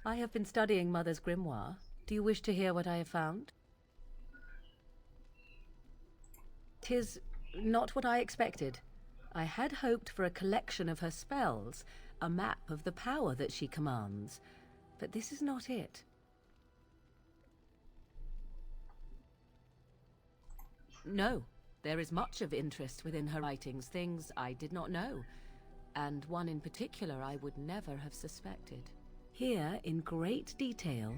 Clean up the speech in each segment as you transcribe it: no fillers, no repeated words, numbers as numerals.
I have been studying Mother's grimoire. Do you wish to hear what I have found? 'Tis not what I expected. I had hoped for a collection of her spells, a map of the power that she commands. But this is not it. No, there is much of interest within her writings, things I did not know, and one in particular I would never have suspected. Here, in great detail,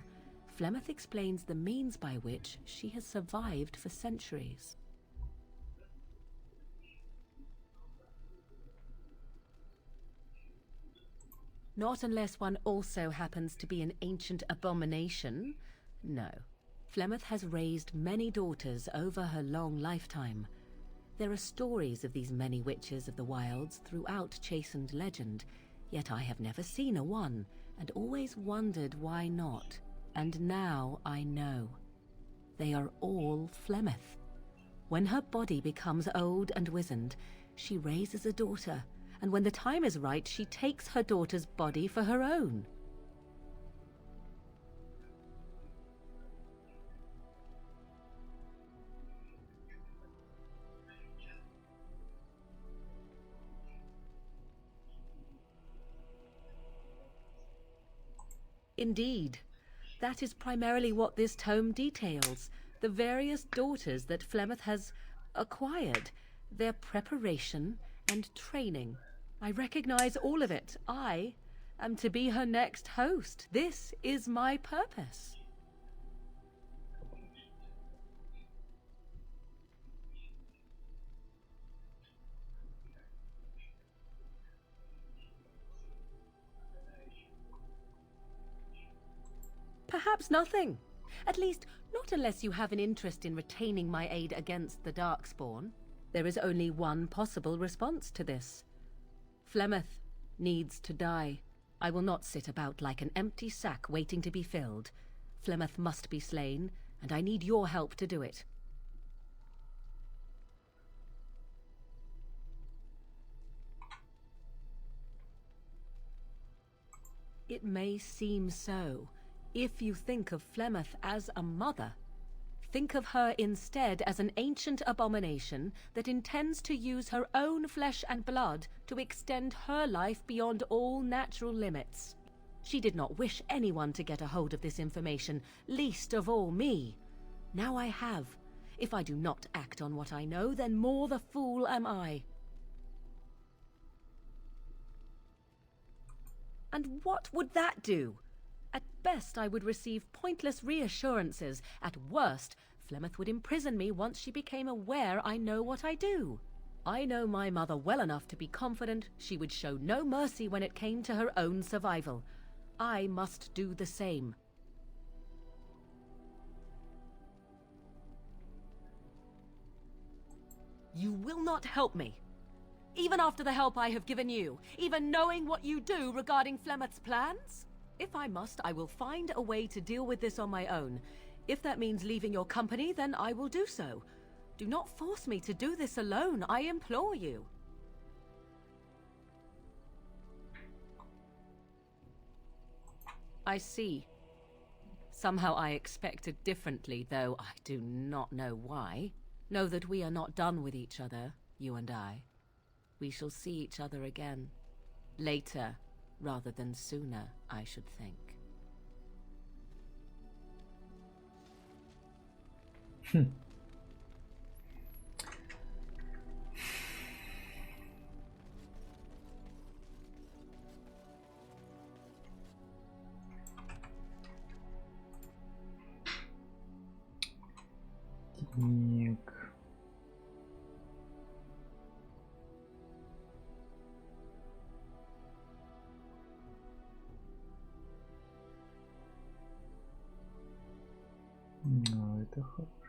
Flemeth explains the means by which she has survived for centuries. Not unless one also happens to be an ancient abomination. No. Flemeth has raised many daughters over her long lifetime. There are stories of these many witches of the wilds throughout chastened legend, yet I have never seen a one, and always wondered why not. And now I know. They are all Flemeth. When her body becomes old and wizened, she raises a daughter, and when the time is right, she takes her daughter's body for her own. Indeed. That is primarily what this tome details, the various daughters that Flemeth has acquired, their preparation and training. I recognize all of it. I am to be her next host. This is my purpose. Perhaps nothing. At least, not unless you have an interest in retaining my aid against the Darkspawn. There is only one possible response to this. Flemeth needs to die. I will not sit about like an empty sack waiting to be filled. Flemeth must be slain, and I need your help to do it. It may seem so. If you think of Flemeth as a mother, think of her instead as an ancient abomination that intends to use her own flesh and blood to extend her life beyond all natural limits. She did not wish anyone to get a hold of this information, least of all me. Now I have. If I do not act on what I know, then more the fool am I. And what would that do? At best, I would receive pointless reassurances. At worst, Flemeth would imprison me once she became aware I know what I do. I know my mother well enough to be confident she would show no mercy when it came to her own survival. I must do the same. You will not help me. Even after the help I have given you, even knowing what you do regarding Flemeth's plans? If I must, I will find a way to deal with this on my own. If that means leaving your company, then I will do so. Do not force me to do this alone, I implore you. I see. Somehow I expected differently, though I do not know why. Know that we are not done with each other, you and I. We shall see each other again. Later. Rather than sooner, I should think. Так. Ну, это хорошо.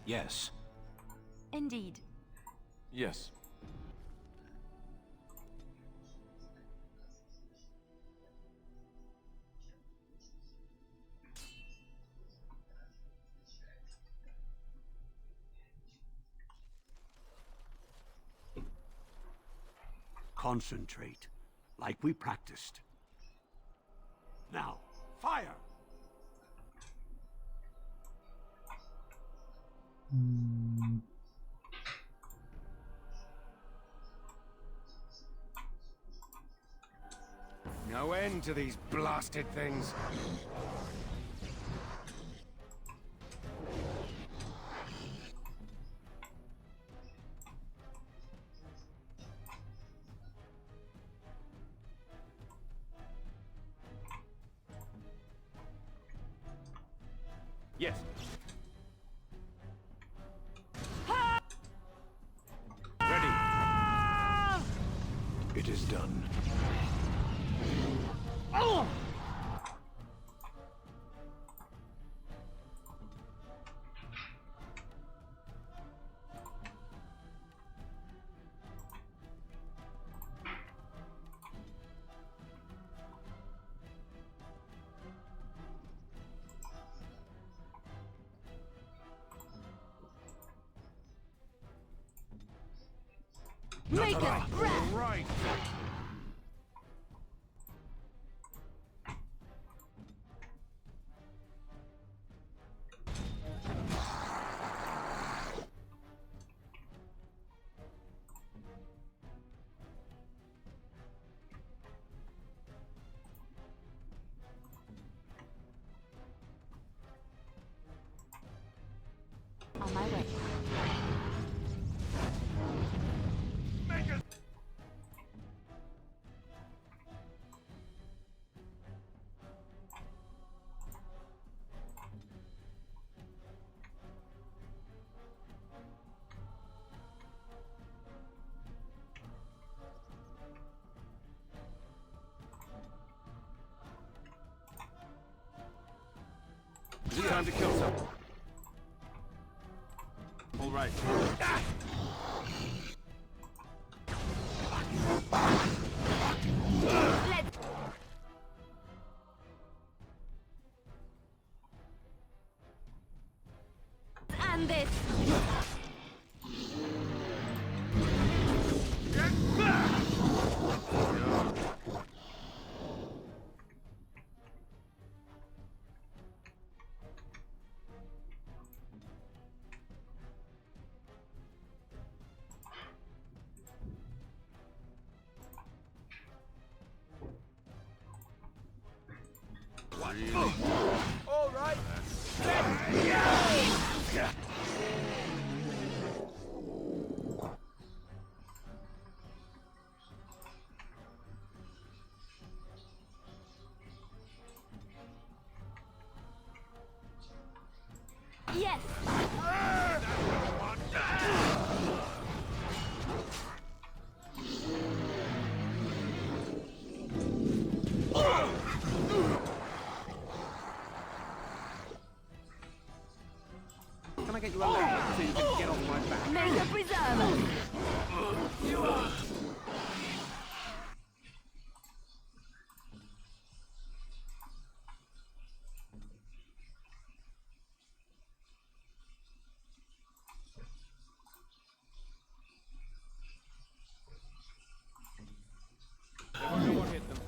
Yes. Indeed. Yes. Concentrate, like we practiced. Now, fire! No end to these blasted things. Yes. Ready. It is done. Oh! Make a breath! Right. On my way. Is it time to kill someone? All right. Let's... And this! All right. Yes! Can I get you a leg so you can get on my back? Make a preserver! I wonder what hit them.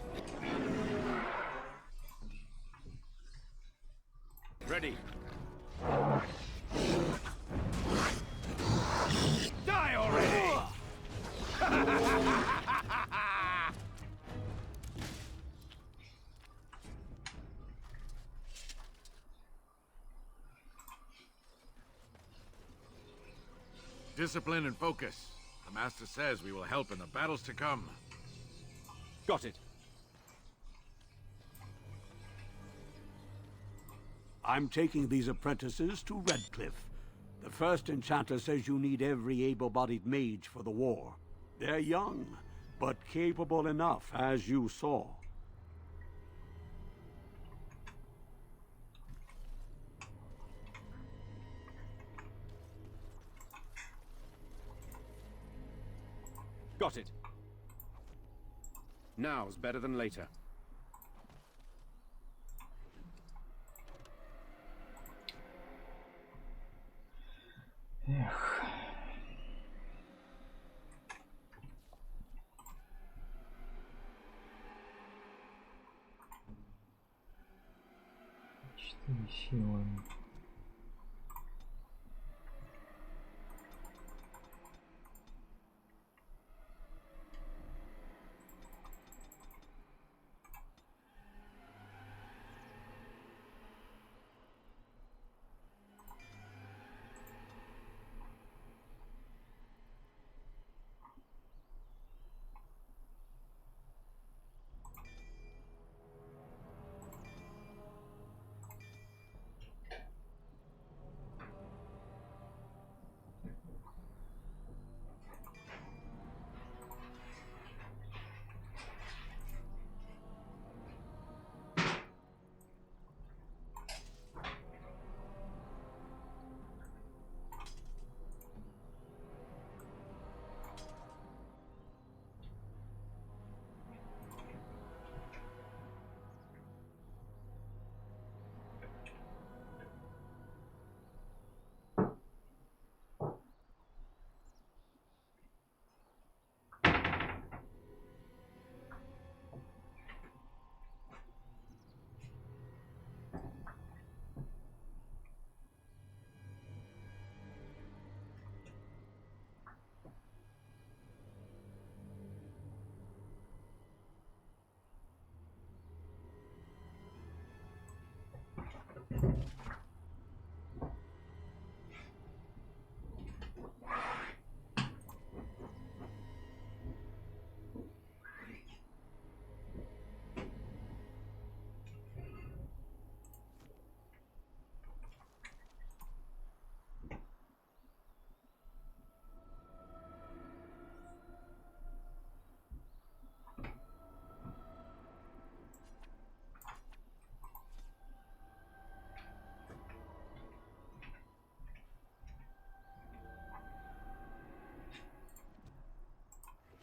Ready. Die already! Discipline and focus. The Master says we will help in the battles to come. Got it. I'm taking these apprentices to Redcliffe. The first enchanter says you need every able-bodied mage for the war. They're young, but capable enough, as you saw. Got it. Now's better than later. Эх. Четыре силы.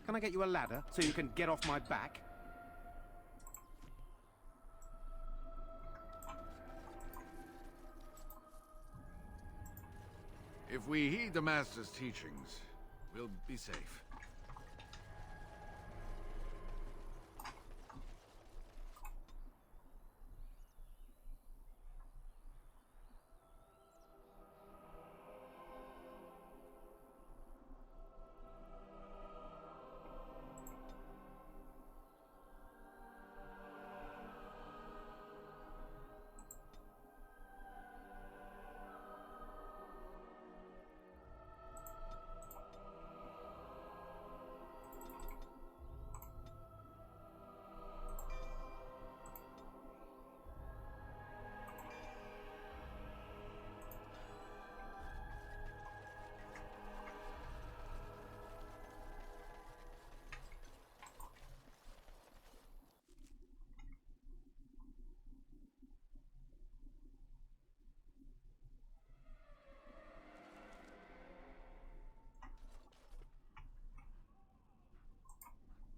Can I get you a ladder so you can get off my back? If we heed the Master's teachings, we'll be safe.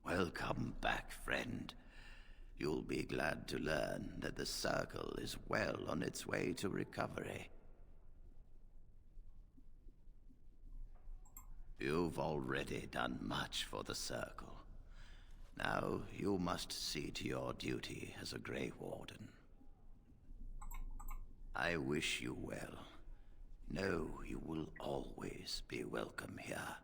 Welcome back, friend. You'll be glad to learn that the Circle is well on its way to recovery. You've already done much for the Circle. Now you must see to your duty as a Grey Warden. I wish you well. Know you will always be welcome here.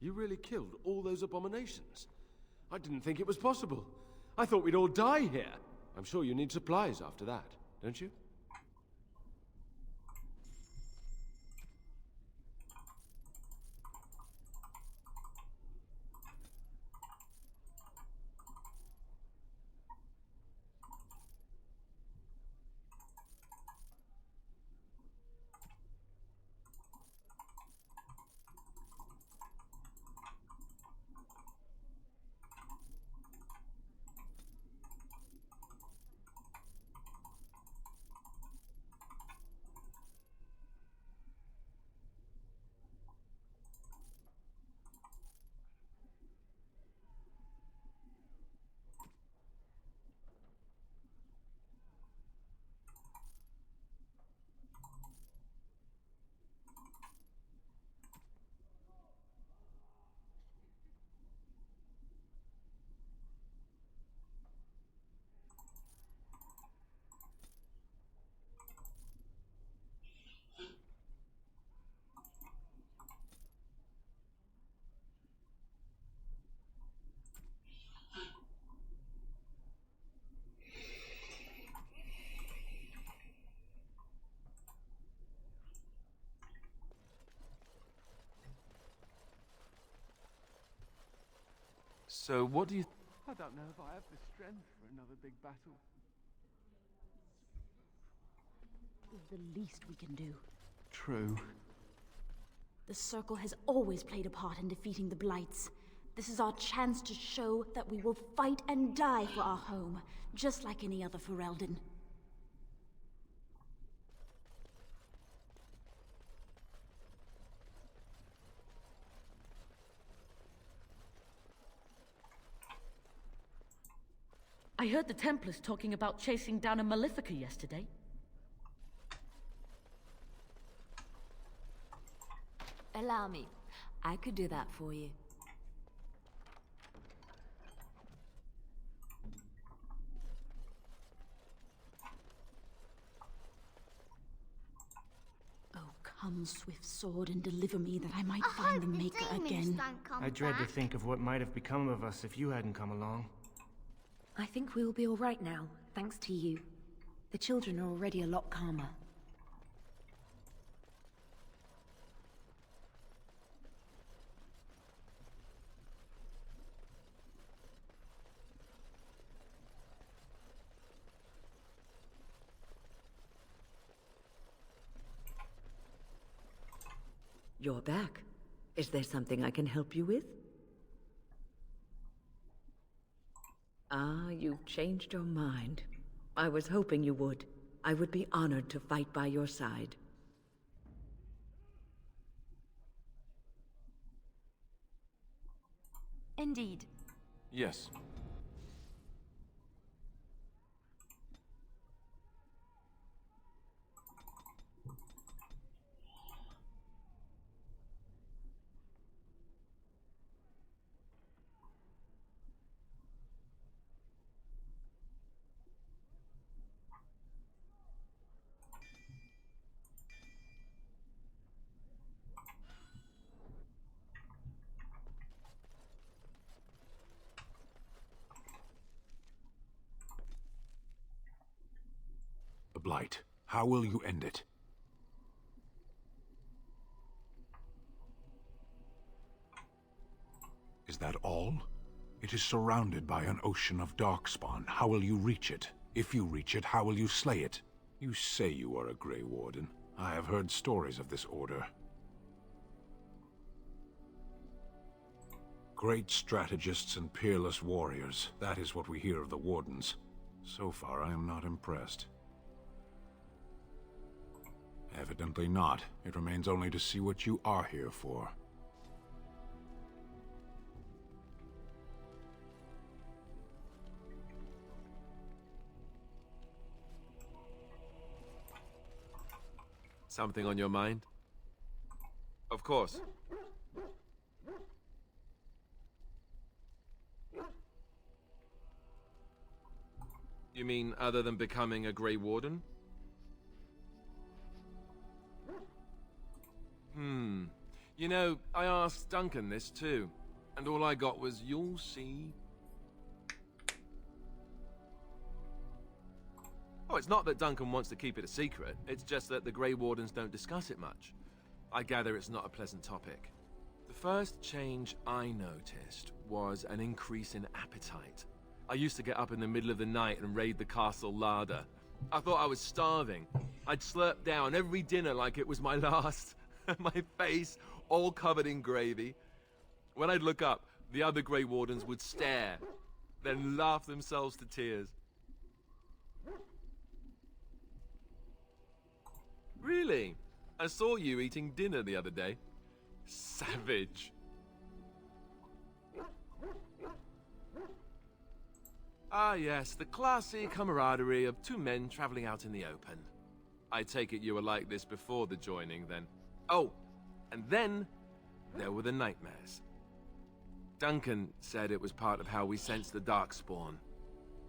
You really killed all those abominations? I didn't think it was possible. I thought we'd all die here. I'm sure you need supplies after that, don't you? So what do you... I don't know if I have the strength for another big battle. It's the least we can do. True. The Circle has always played a part in defeating the Blights. This is our chance to show that we will fight and die for our home, just like any other Ferelden. I heard the Templars talking about chasing down a Malefica yesterday. Allow me. I could do that for you. Oh, come, swift sword, and deliver me that I might find the Maker again. I dread to think of what might have become of us if you hadn't come along. I think we'll be all right now, thanks to you. The children are already a lot calmer. You're back. Is there something I can help you with? Ah, you've changed your mind. I was hoping you would. I would be honored to fight by your side. Indeed. Yes. The Blight. How will you end it? Is that all? It is surrounded by an ocean of darkspawn. How will you reach it? If you reach it, how will you slay it? You say you are a Grey Warden. I have heard stories of this order. Great strategists and peerless warriors. That is what we hear of the Wardens. So far, I am not impressed. Evidently not. It remains only to see what you are here for. Something on your mind? Of course. You mean other than becoming a Grey Warden? You know, I asked Duncan this too, and all I got was, "You'll see." Oh, it's not that Duncan wants to keep it a secret, it's just that the Grey Wardens don't discuss it much. I gather it's not a pleasant topic. The first change I noticed was an increase in appetite. I used to get up in the middle of the night and raid the castle larder. I thought I was starving. I'd slurp down every dinner like it was my last. My face all covered in gravy. When I'd look up, the other Grey Wardens would stare, then laugh themselves to tears. Really? I saw you eating dinner the other day. Savage. Ah yes, the classy camaraderie of two men traveling out in the open. I take it you were like this before the joining, then. Oh, and then there were the nightmares. Duncan said it was part of how we sense the Darkspawn.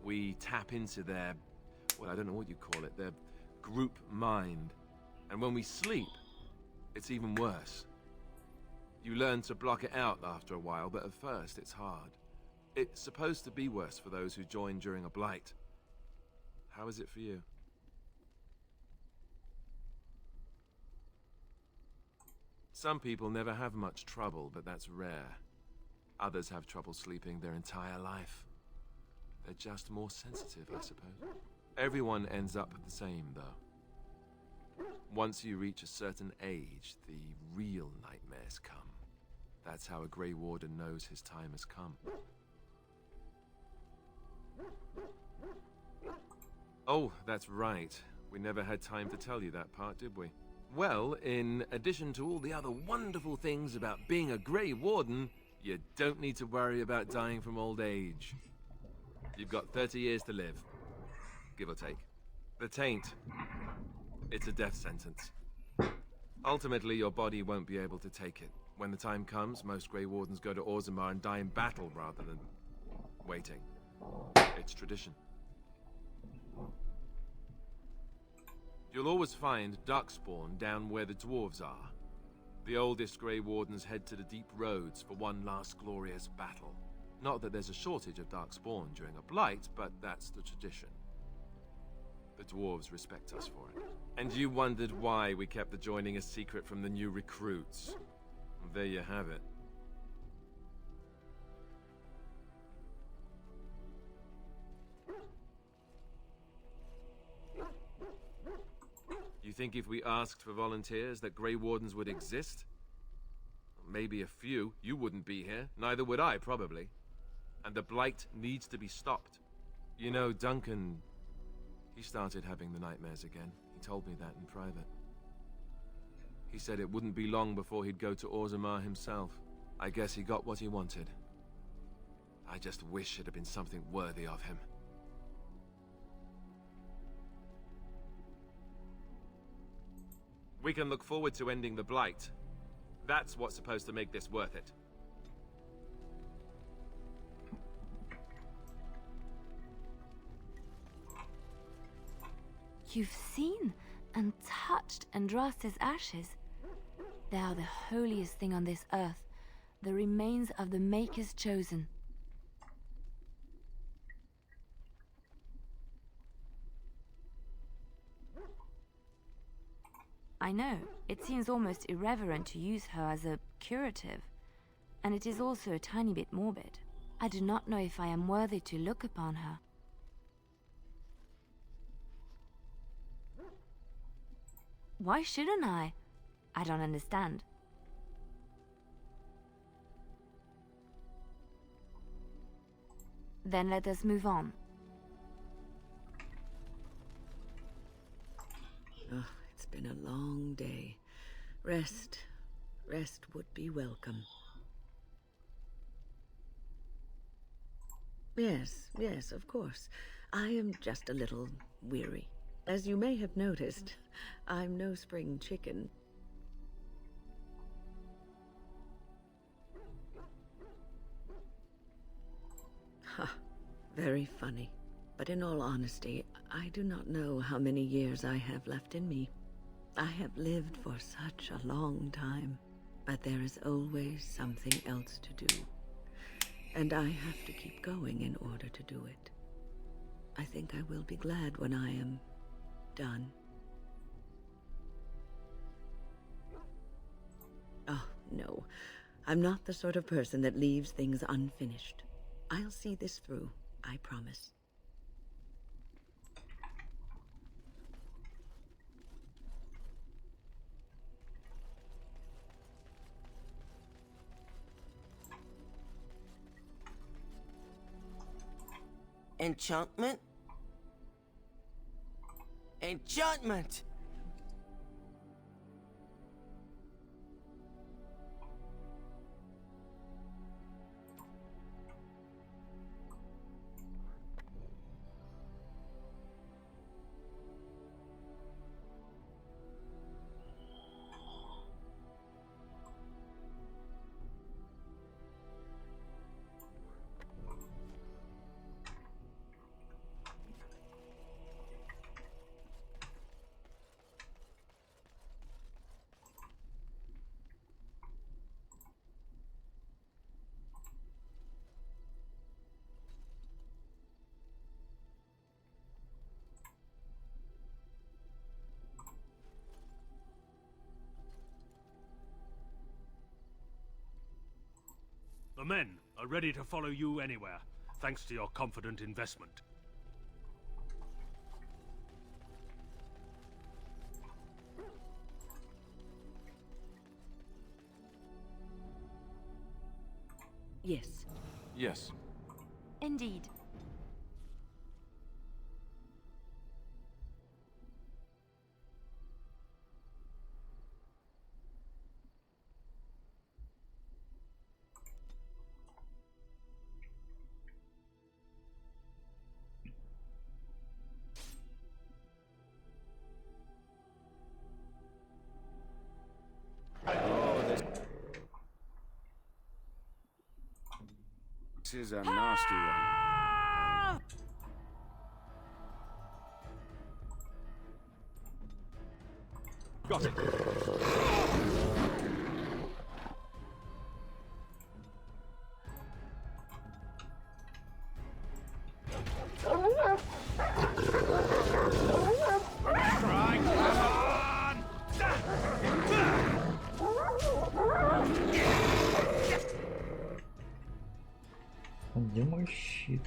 We tap into their, well, I don't know what you call it, their group mind. And when we sleep, it's even worse. You learn to block it out after a while, but at first it's hard. It's supposed to be worse for those who join during a blight. How is it for you? Some people never have much trouble, but that's rare. Others have trouble sleeping their entire life. They're just more sensitive, I suppose. Everyone ends up the same, though. Once you reach a certain age, the real nightmares come. That's how a Grey Warden knows his time has come. Oh, that's right. We never had time to tell you that part, did we? Well, in addition to all the other wonderful things about being a Grey Warden, you don't need to worry about dying from old age. You've got 30 years to live, give or take. The taint, it's a death sentence. Ultimately, your body won't be able to take it. When the time comes, most Grey Wardens go to Orzammar and die in battle rather than waiting. It's tradition. You'll always find Darkspawn down where the dwarves are. The oldest Grey Wardens head to the deep roads for one last glorious battle. Not that there's a shortage of Darkspawn during a blight, but that's the tradition. The dwarves respect us for it. And you wondered why we kept the joining a secret from the new recruits. Well, there you have it. You think if we asked for volunteers that Grey Wardens would exist? Maybe a few. You wouldn't be here. Neither would I, probably. And the blight needs to be stopped. You know, Duncan, he started having the nightmares again. He told me that in private. He said it wouldn't be long before he'd go to Orzammar himself. I guess he got what he wanted. I just wish it had been something worthy of him. We can look forward to ending the blight. That's what's supposed to make this worth it. You've seen and touched Andraste's ashes. They are the holiest thing on this earth, the remains of the Maker's chosen. I know, it seems almost irreverent to use her as a curative, and it is also a tiny bit morbid. I do not know if I am worthy to look upon her. Why shouldn't I? I don't understand. Then let us move on. Oh, it's been a long day. Rest would be welcome. Yes, of course. I am just a little weary. As you may have noticed, I'm no spring chicken. Ha, very funny. But in all honesty, I do not know how many years I have left in me. I have lived for such a long time, but there is always something else to do. And I have to keep going in order to do it. I think I will be glad when I am done. Oh, no. I'm not the sort of person that leaves things unfinished. I'll see this through, I promise. Enchantment? Enchantment! The men are ready to follow you anywhere, thanks to your confident investment. Yes. Yes. Indeed. This is a nasty one. Got it. Где мой щит?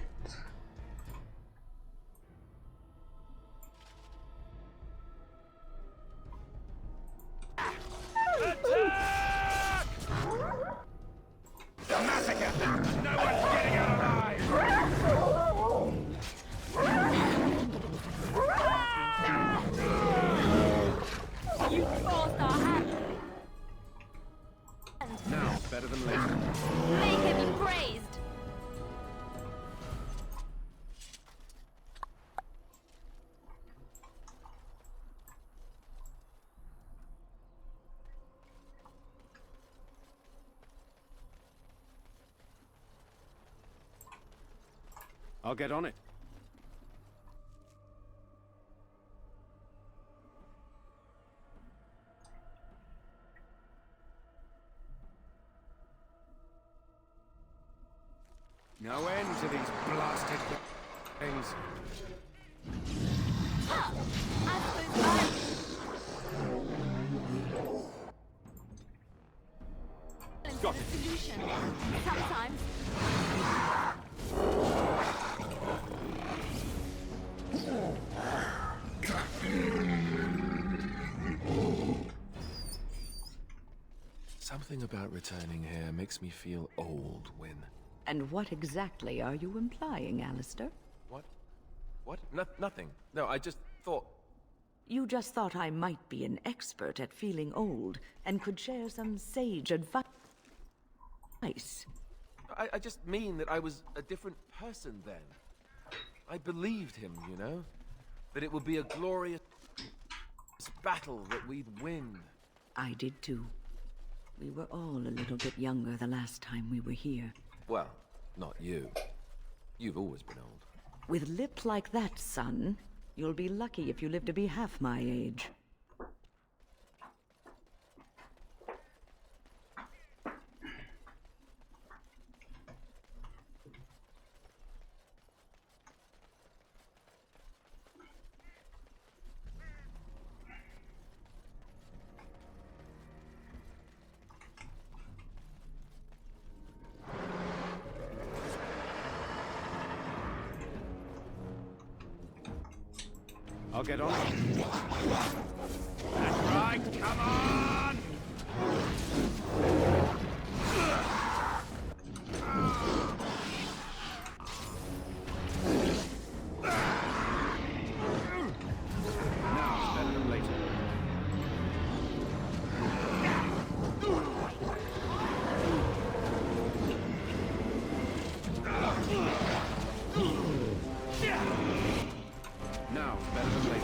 You forced our hand. Now, better than later. May he be praised. I'll get on it. No end to these blasted things. Got it. Solution. Sometimes. Something about returning here makes me feel old, Wynne. And what exactly are you implying, Alistair? What? What? Nothing. No, I just thought... You just thought I might be an expert at feeling old and could share some sage advice. I just mean that I was a different person then. I believed him, you know? That it would be a glorious battle that we'd win. I did too. We were all a little bit younger the last time we were here. Well, not you. You've always been old. With lips like that, son, you'll be lucky if you live to be half my age. I'll get on it. That's right, come on! Now it's better than later. Now it's better than later.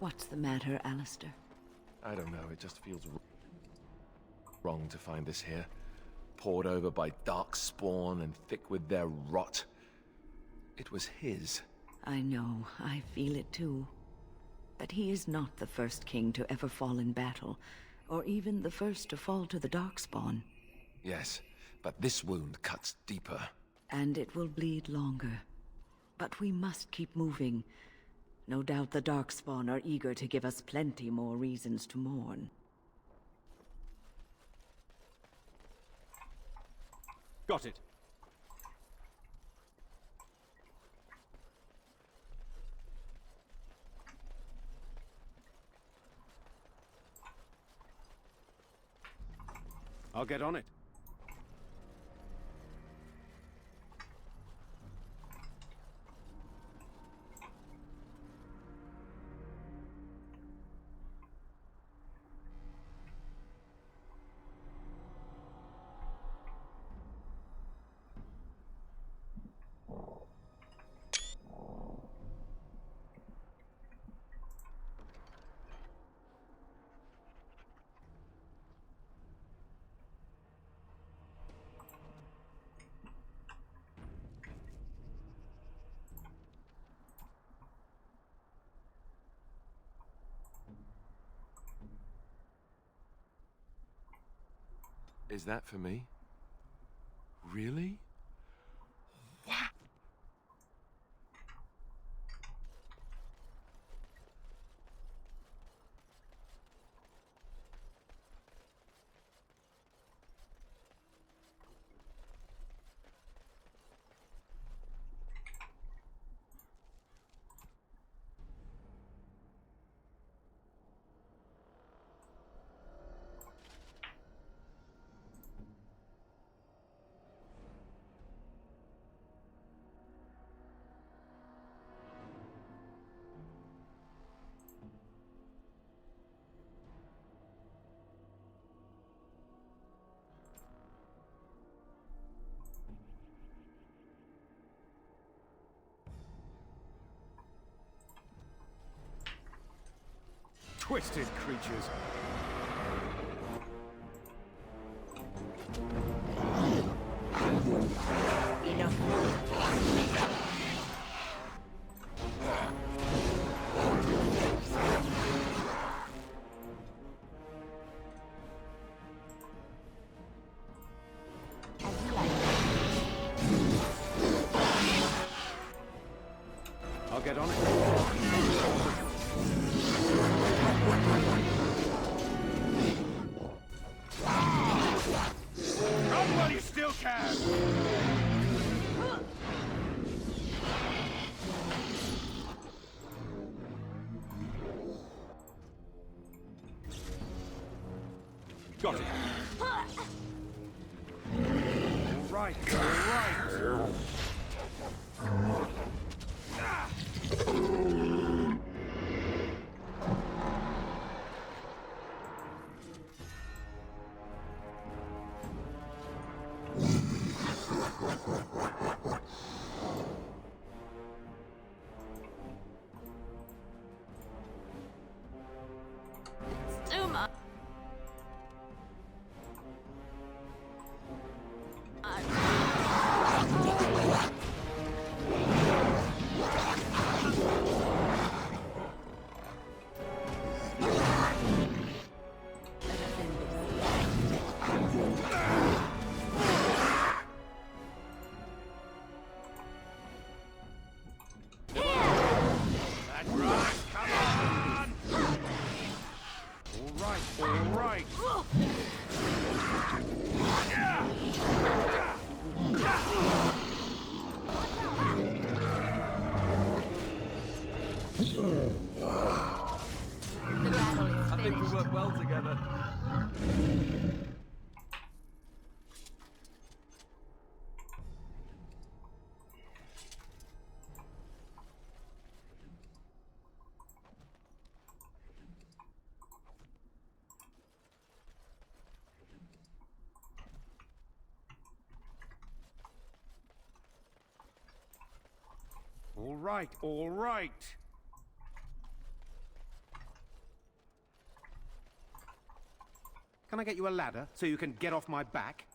What's the matter, Alistair? I don't know, it just feels wrong to find this here. poured over by darkspawn and thick with their rot. It was his. I know, I feel it too. But he is not the first king to ever fall in battle, or even the first to fall to the Darkspawn. Yes, but this wound cuts deeper. And it will bleed longer. But we must keep moving. No doubt the Darkspawn are eager to give us plenty more reasons to mourn. Got it. I'll get on it. Is that for me? Really? What? Twisted creatures. I'll get on it. Run while you still can! Got it. All right, all right. Stuma! I think we work well together. All right, all right. Can I get you a ladder so you can get off my back?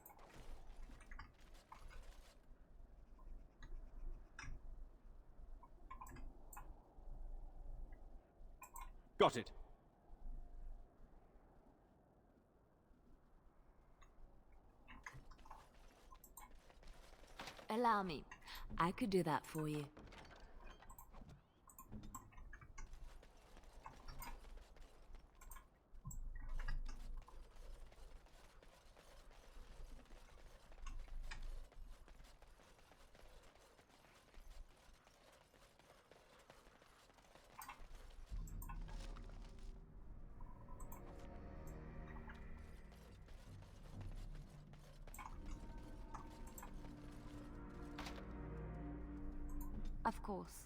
Got it. Allow me. I could do that for you. Of course.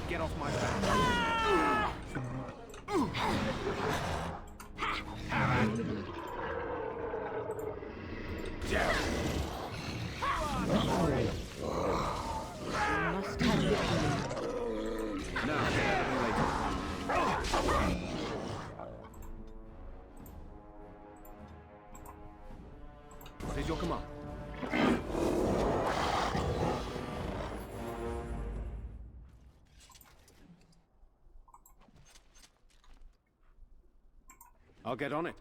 Get off my back. Must have it. Now, what is your command? I'll get on it.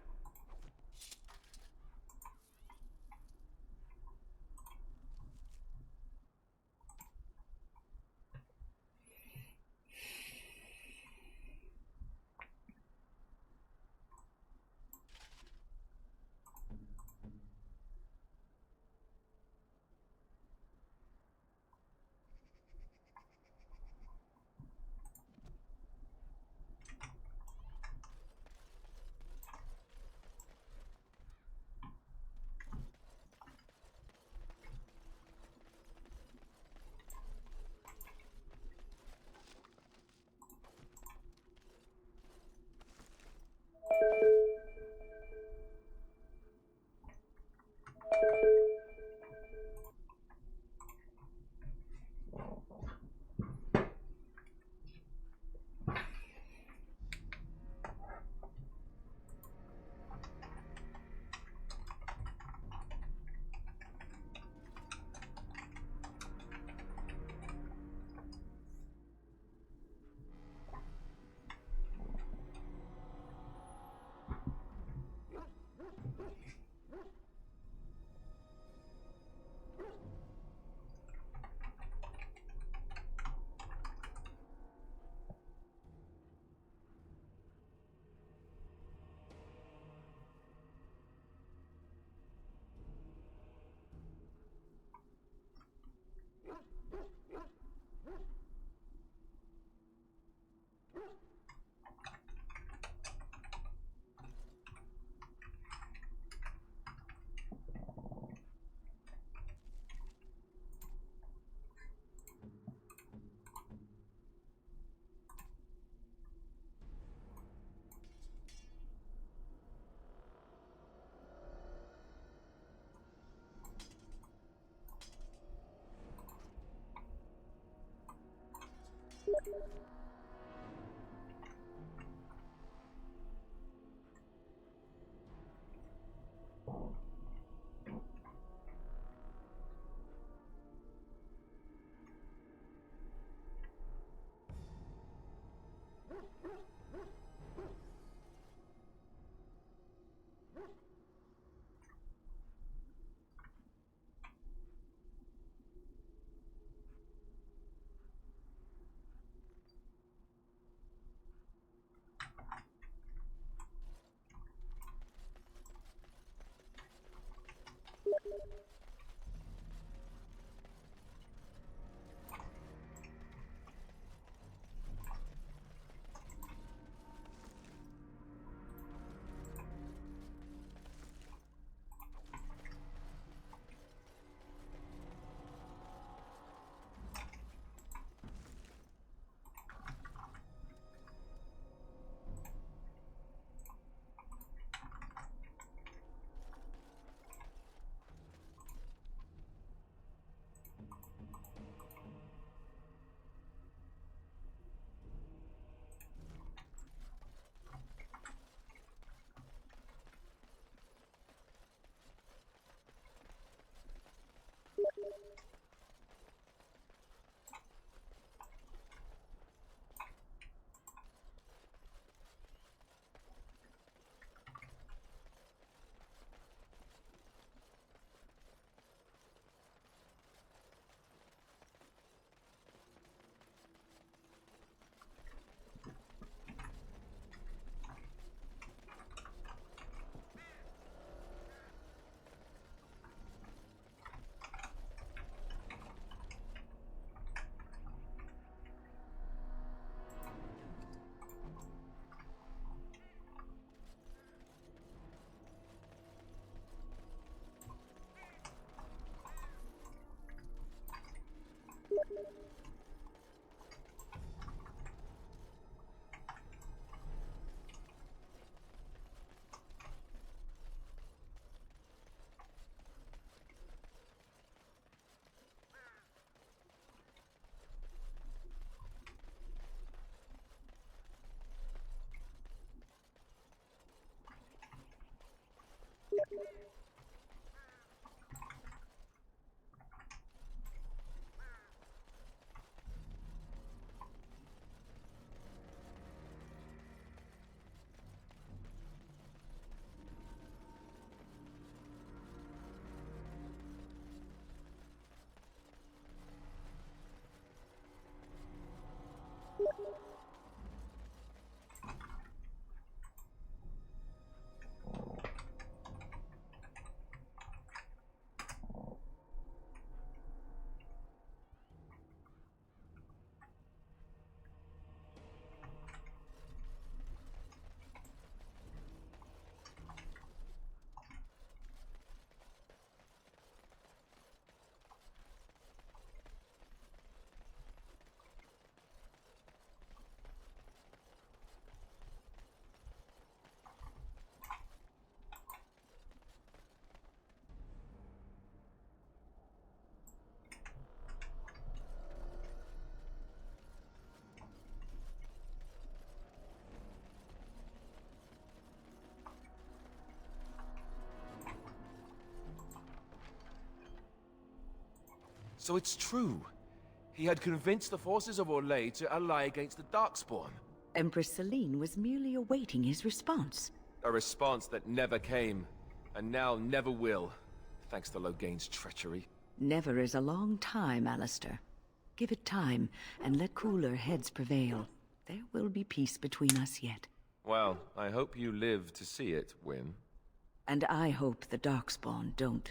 So it's true. He had convinced the forces of Orlais to ally against the Darkspawn. Empress Celine was merely awaiting his response. A response that never came, and now never will, thanks to Loghain's treachery. Never is a long time, Alistair. Give it time, and let cooler heads prevail. There will be peace between us yet. Well, I hope you live to see it, Wynne. And I hope the Darkspawn don't.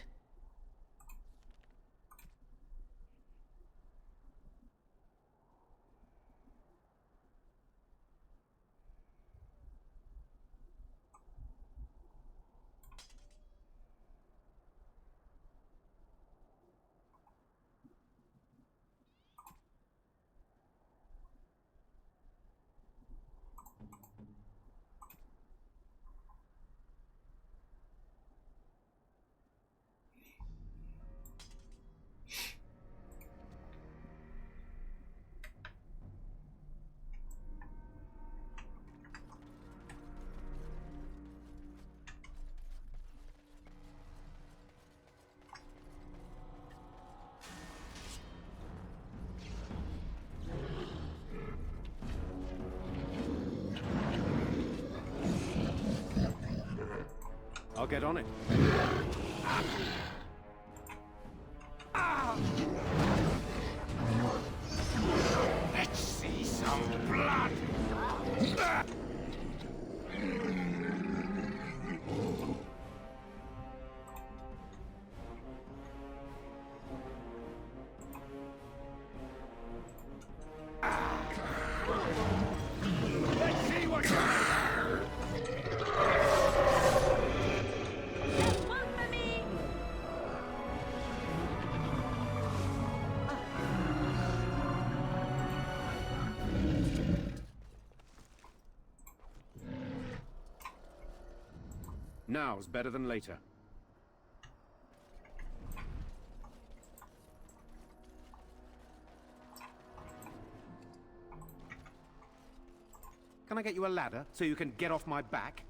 I'll get on it. Let's see some blood! Let's see what you're Now's better than later. Can I get you a ladder so you can get off my back?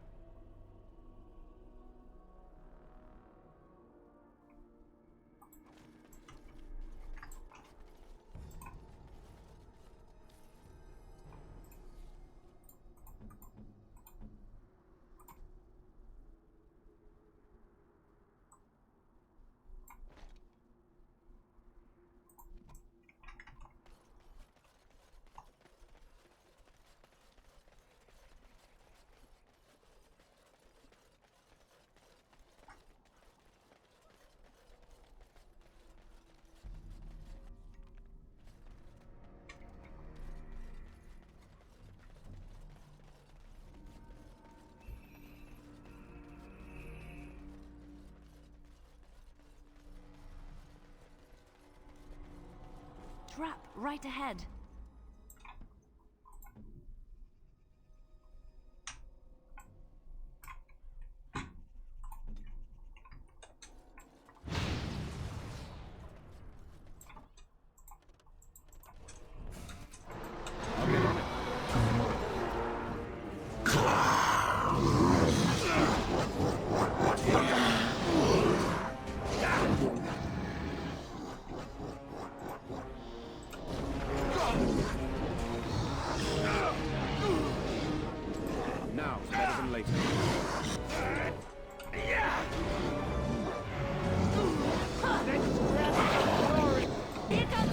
Trap right ahead. Now, better than later. Here comes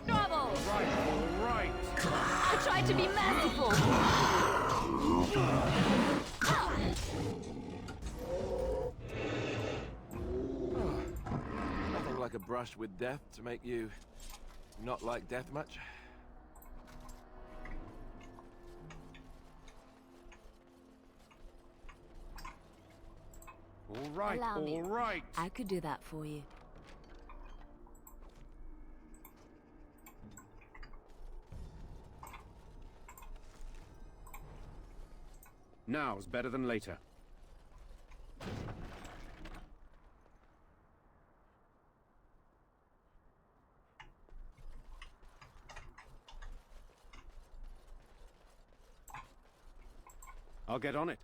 trouble! Right, all right. I tried to be merciful! Nothing like a brush with death to make you not like death much. All right, Allow me. all right. I could do that for you. Now's better than later. I'll get on it.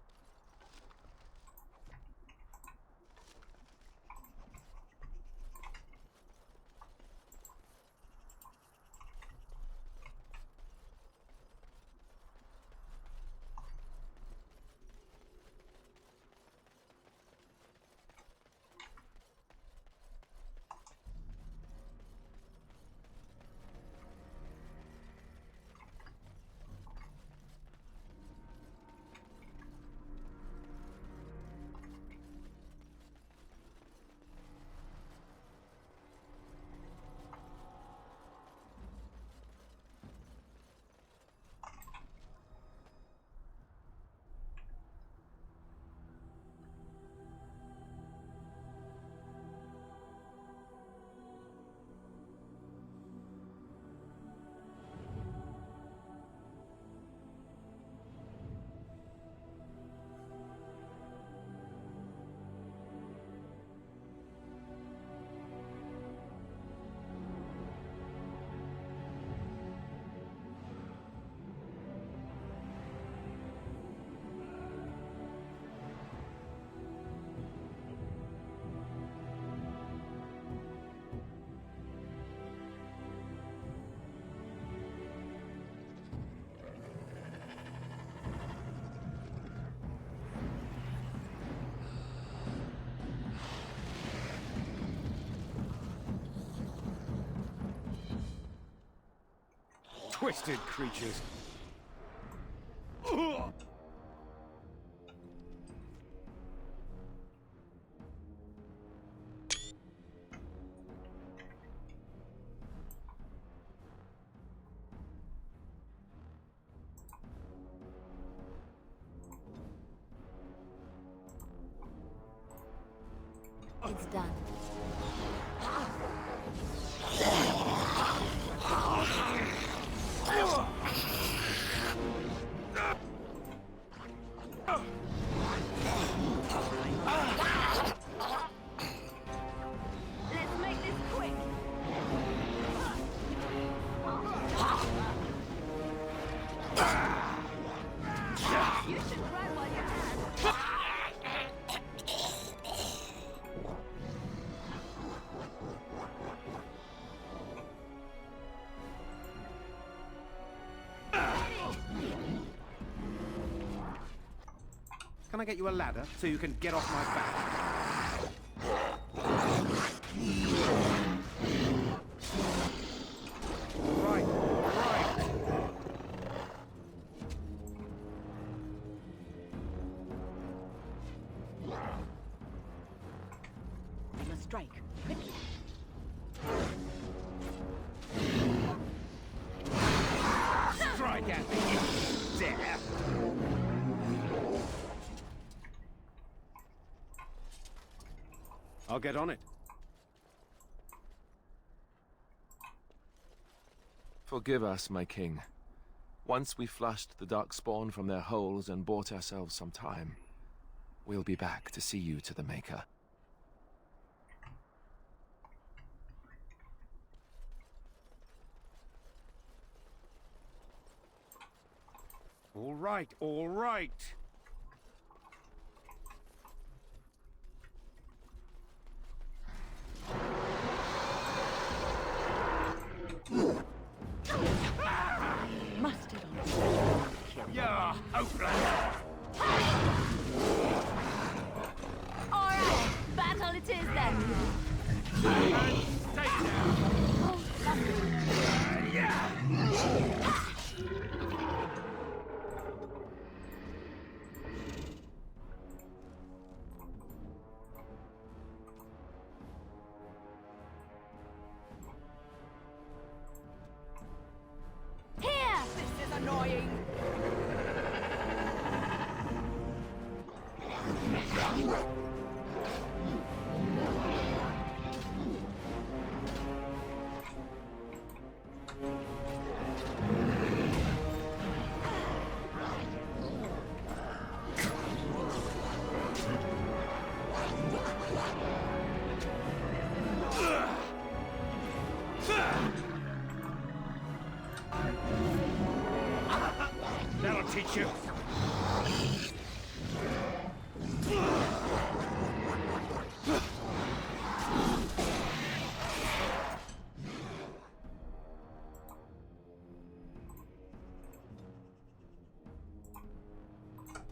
Twisted creatures. It's done. Let's make this quick. You should run while you can. Can I get you a ladder so you can get off my back? Right, right. We must strike. Quickly. Strike at me, you dare! I'll get on it. Forgive us, my king. Once we flushed the darkspawn from their holes and bought ourselves some time, we'll be back to see you to the Maker. All right, all right. Mustard on. Yeah, hopeless. All right, battle it is then. Take down. Yeah. Here! This is annoying. That'll teach you.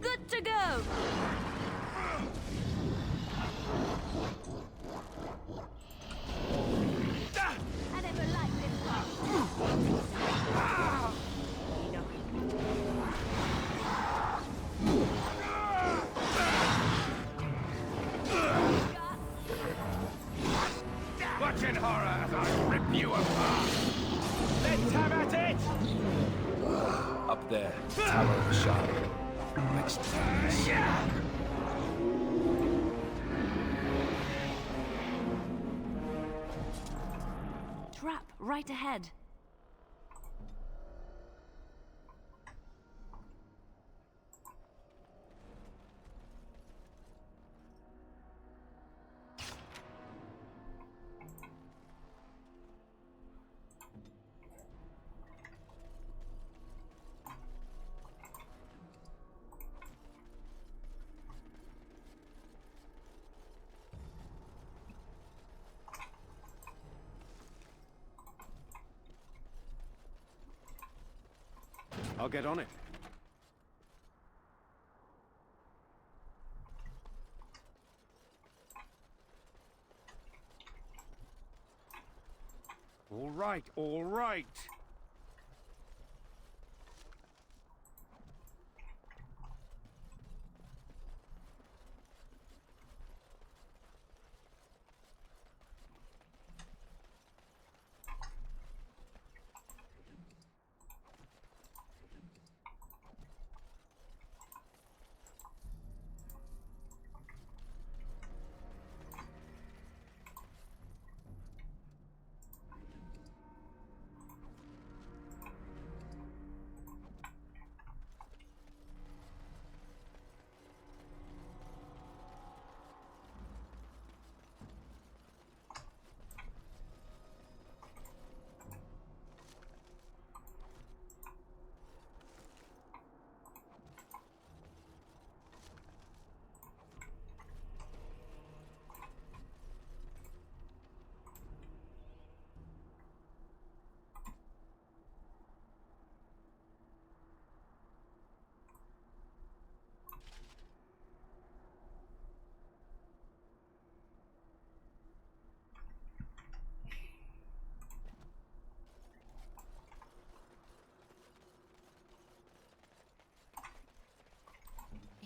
Good to go. I never liked this part. Watch in horror as I rip you apart. Let's have at it. Up there, Tower of the Shadow. Next to Yeah. Trap right ahead. I'll get on it. All right, all right.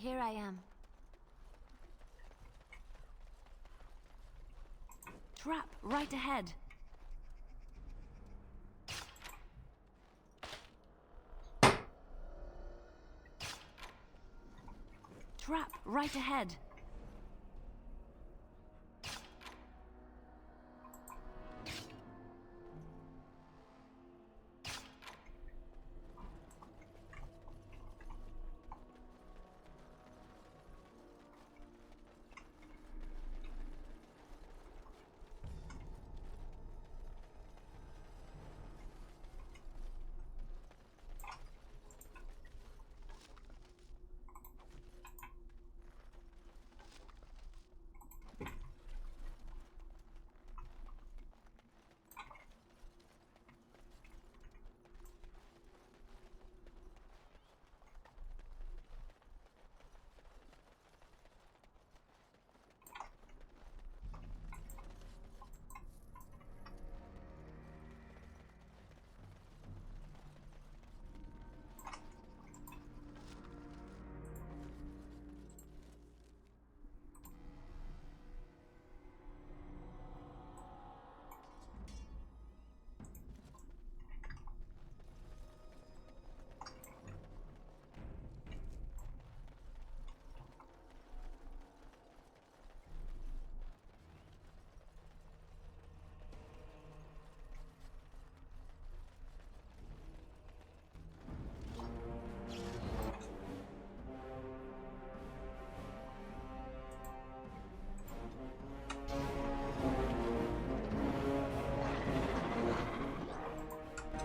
Here I am. Trap right ahead. Trap right ahead.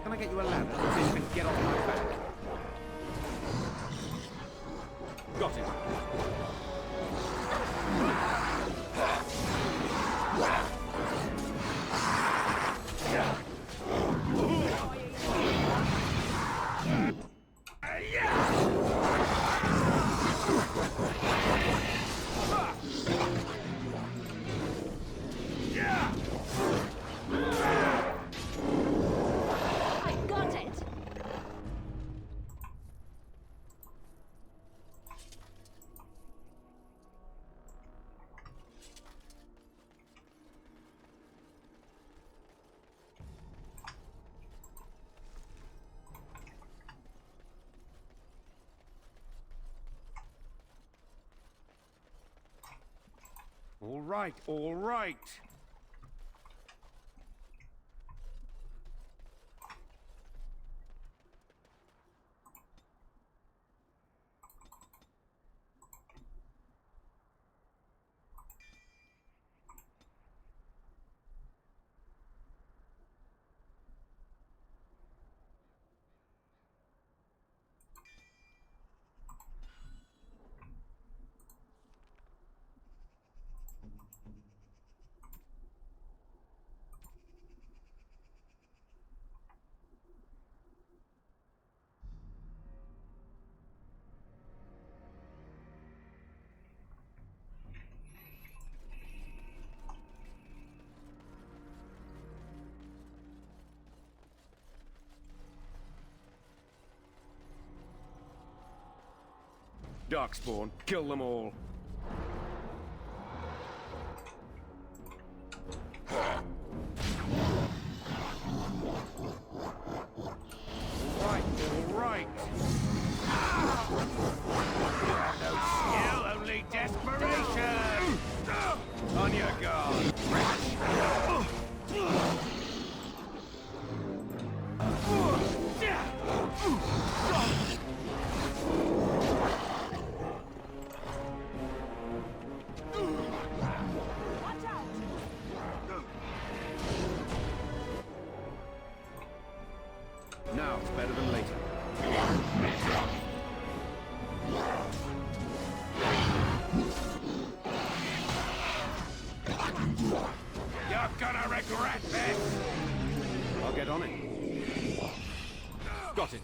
Can I get you a ladder so you can get off my back? Got it. All right, all right. Darkspawn, kill them all. All right. You have no skill, only desperation. On your guard. Now it's better than later. You're gonna regret this! I'll get on it. Got it.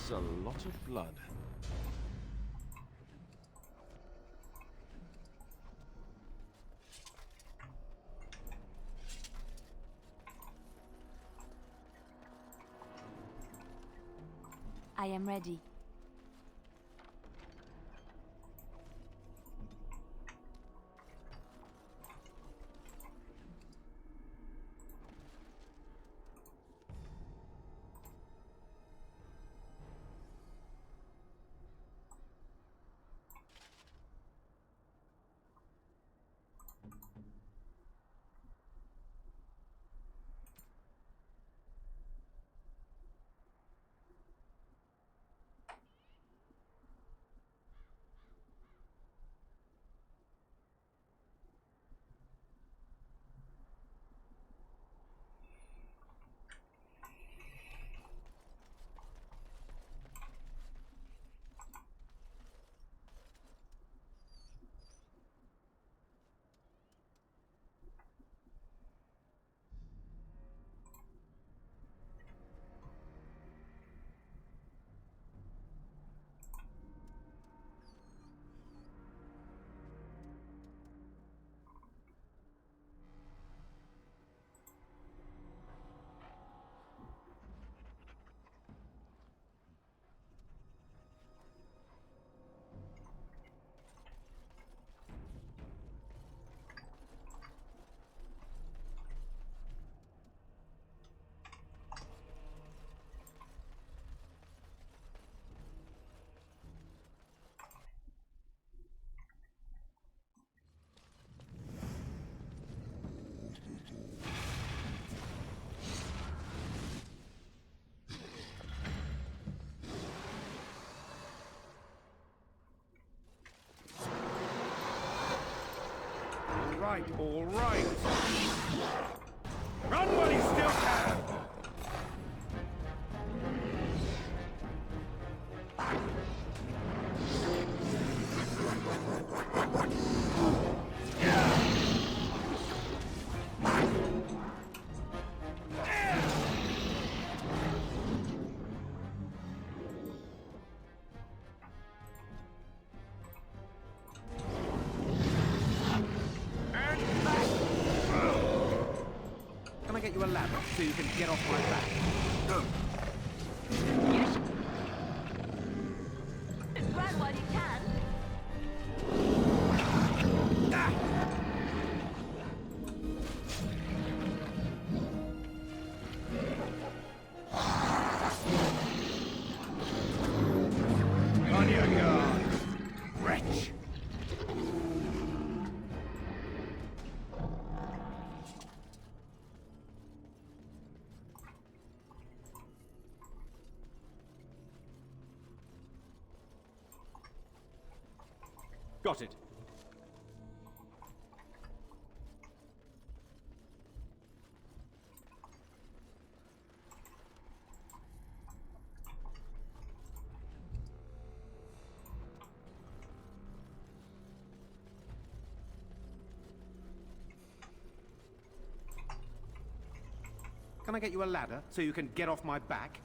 That's a lot of blood. I am ready. All right. Run while you still can. Get you a ladder so you can get off my back. Run while you can. On your guard, wretch. Got it. Can I get you a ladder so you can get off my back?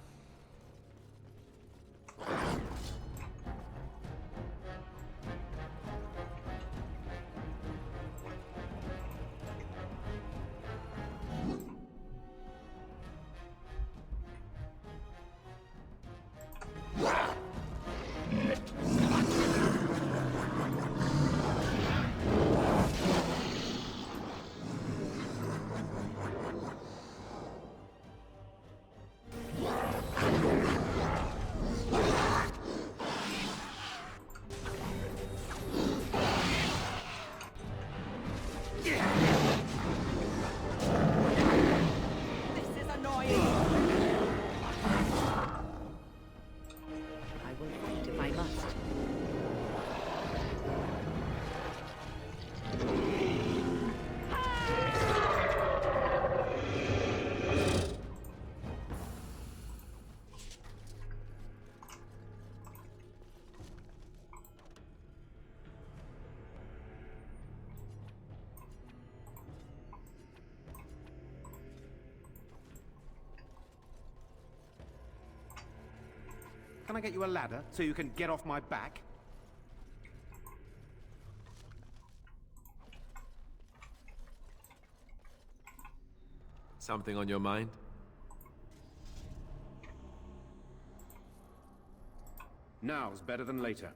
Can I get you a ladder so you can get off my back? Something on your mind? Now's better than later.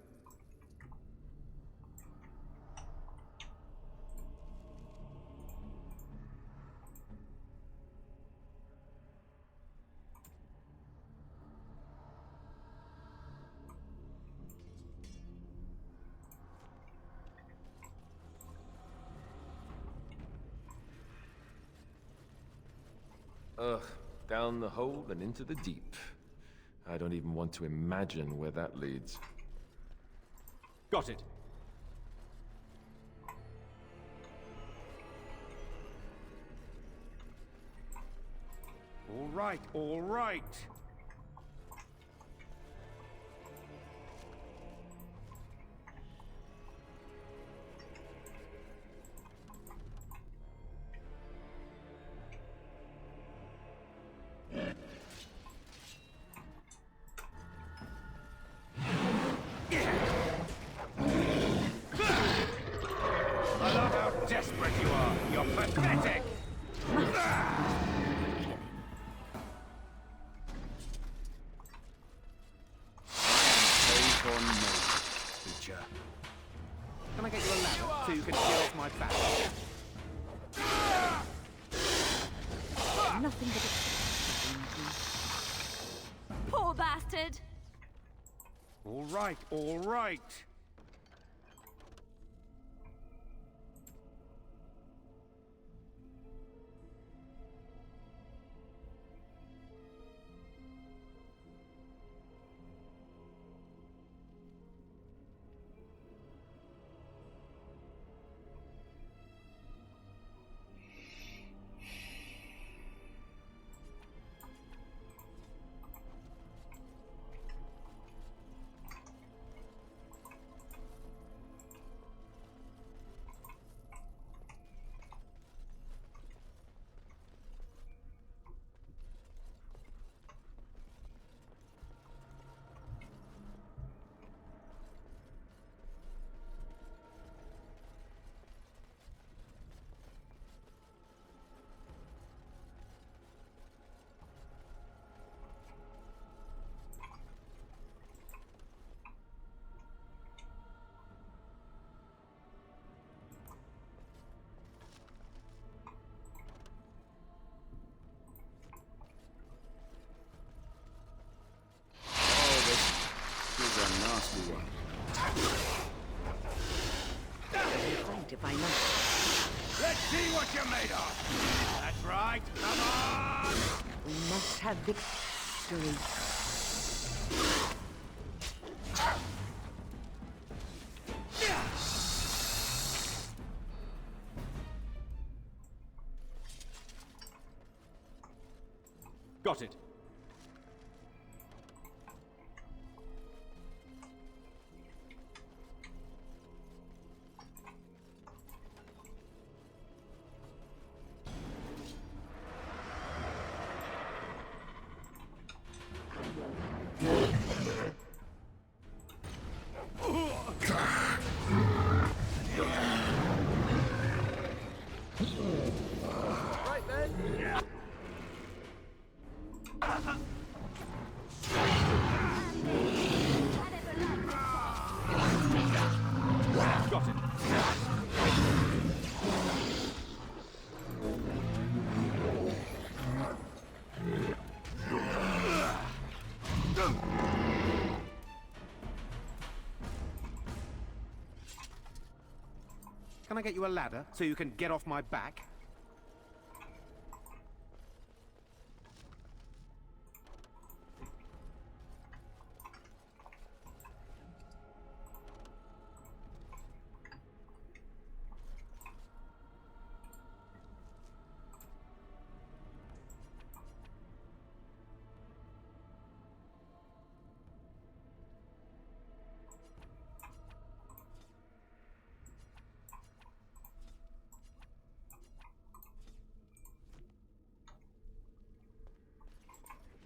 Ugh, down the hole and into the deep. I don't even want to imagine where that leads. Got it. All right, all right. I love how desperate you are. You're pathetic. Can I get you a ladder so you can get off my back? Nothing but Poor bastard! All right, all right. Nasty one. Faint if I must. Let's see what you're made of. That's right. Come on! We must have victory. Got it. Right then. Got it. Can I get you a ladder so you can get off my back?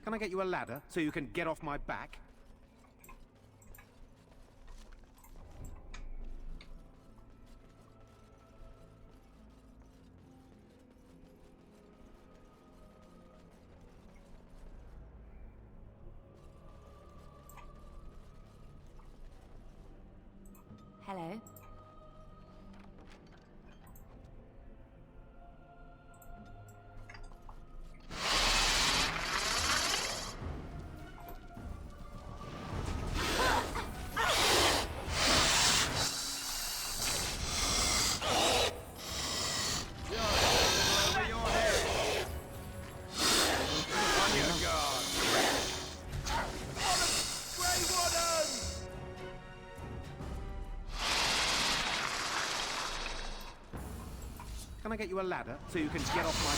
Can I get you a ladder so you can get off my back? Can I get you a ladder so you can get off my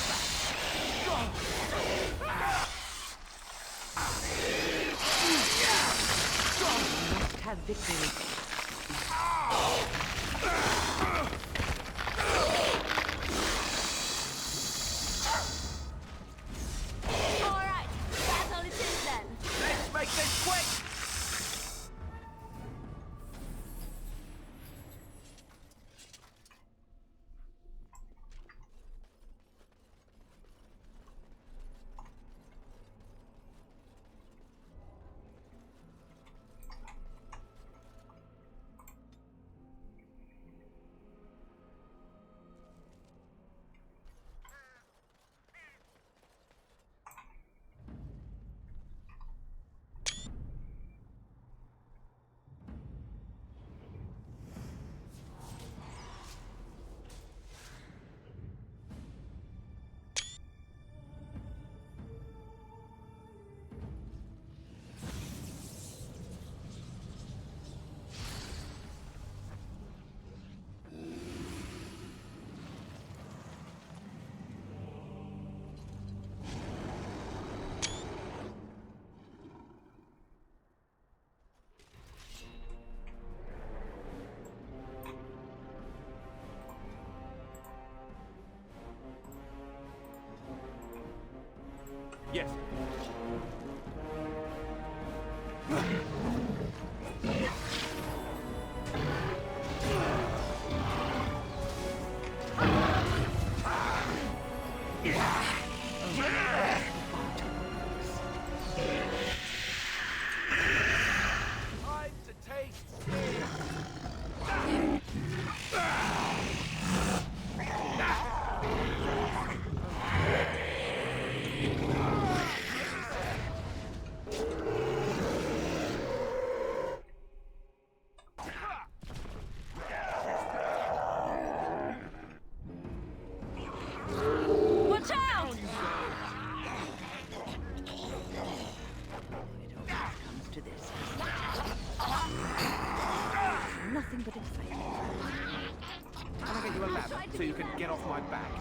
back? Must have victory. Alright, that's all it is then. Let's make this quick! Yes. Time to taste fear. Watch out! Comes to this. Nothing but excitement. Can I get you a ladder so you can get off my back?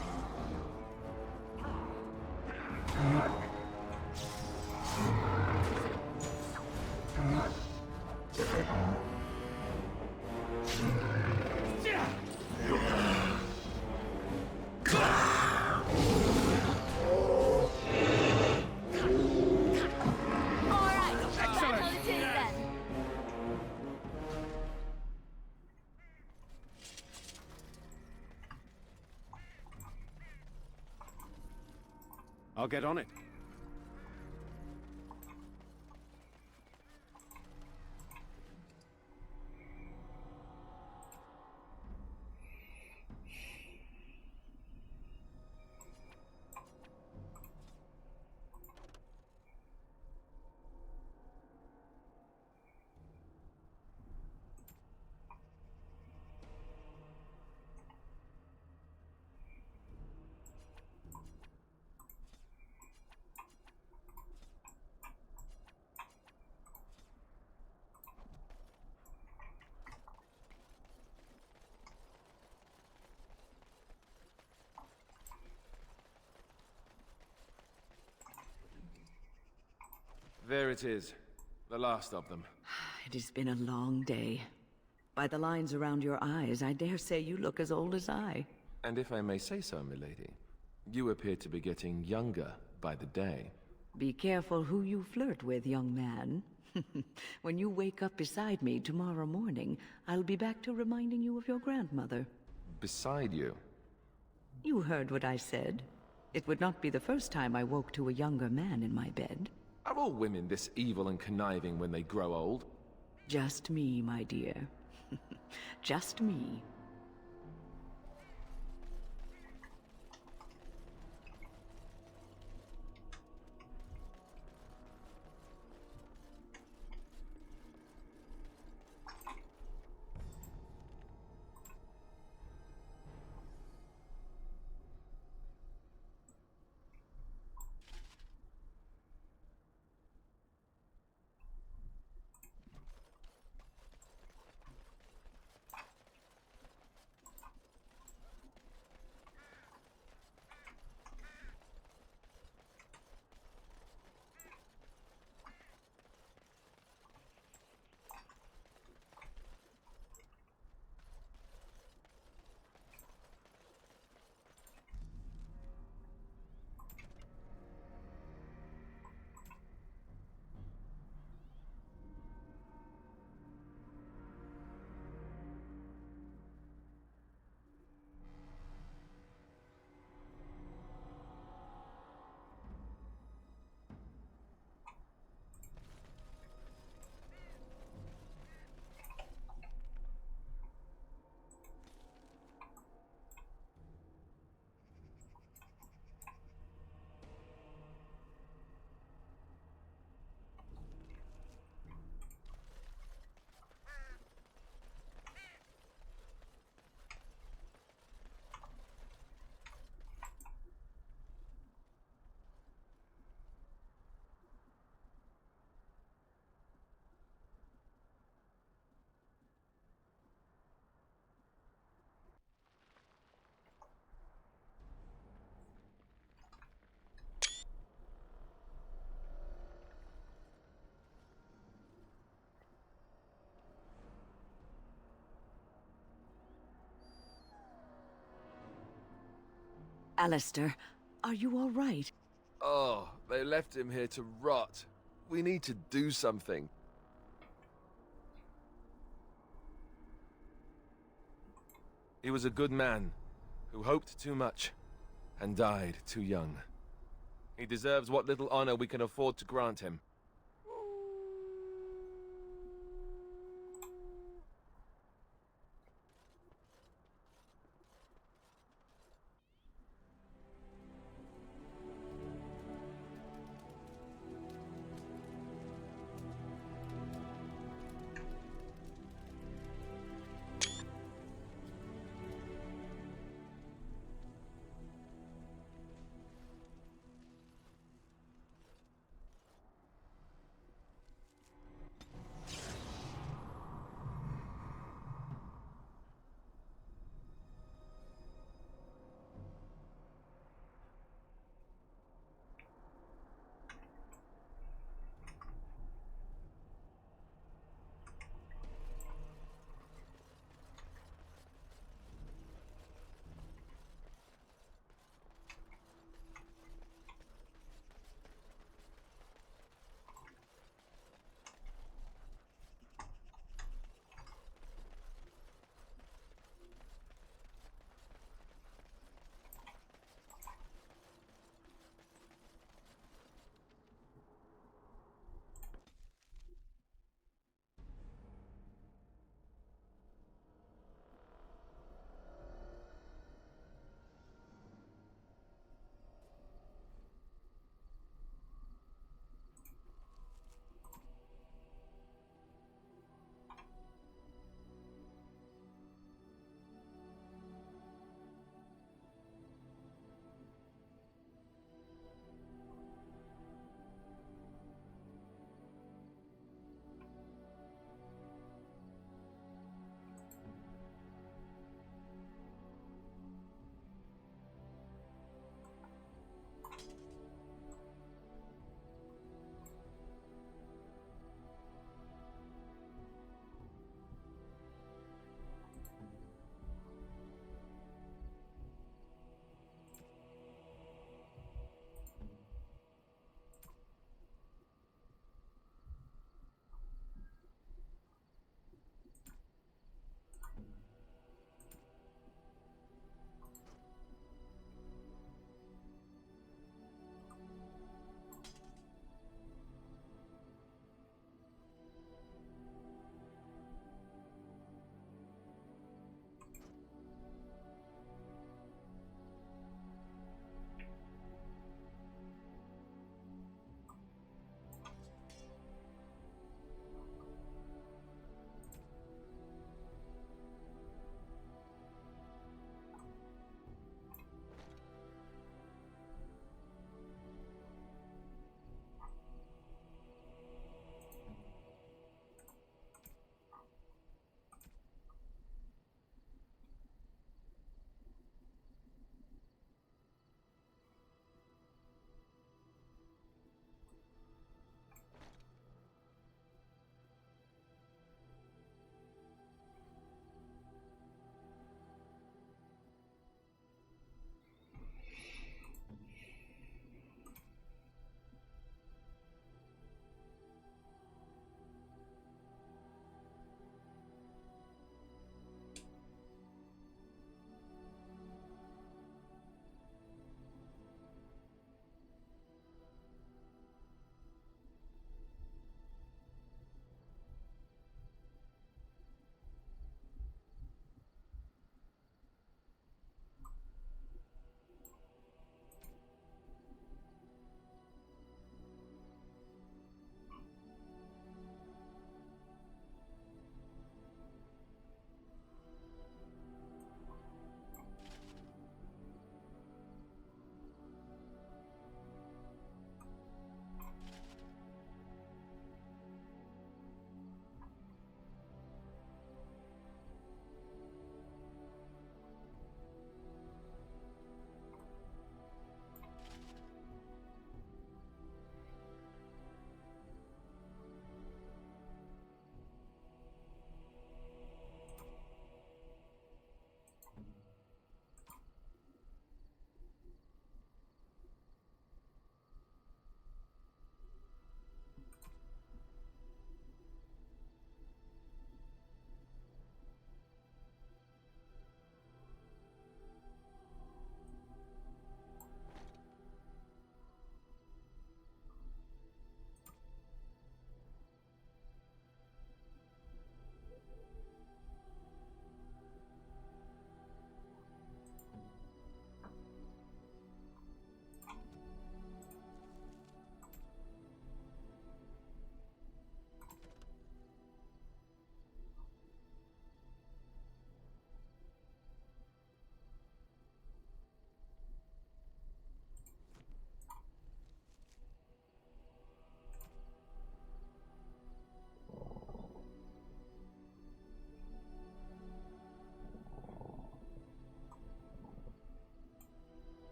Alright, that's all it is then. I'll get on it. There it is. The last of them. It has been a long day. By the lines around your eyes, I dare say you look as old as I. And if I may say so, milady, you appear to be getting younger by the day. Be careful who you flirt with, young man. When you wake up beside me tomorrow morning, I'll be back to reminding you of your grandmother. Beside you? You heard what I said. It would not be the first time I woke to a younger man in my bed. Are all women this evil and conniving when they grow old? Just me, my dear. Just me. Alistair, are you all right? Oh, they left him here to rot. We need to do something. He was a good man, who hoped too much, and died too young. He deserves what little honor we can afford to grant him.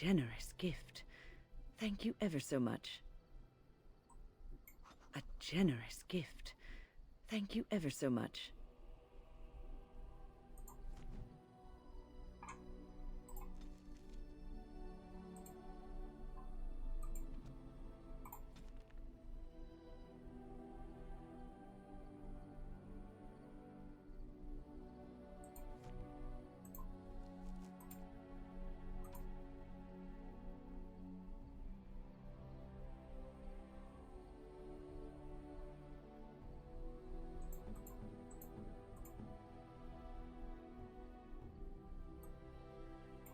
generous gift. Thank you ever so much. A generous gift. Thank you ever so much.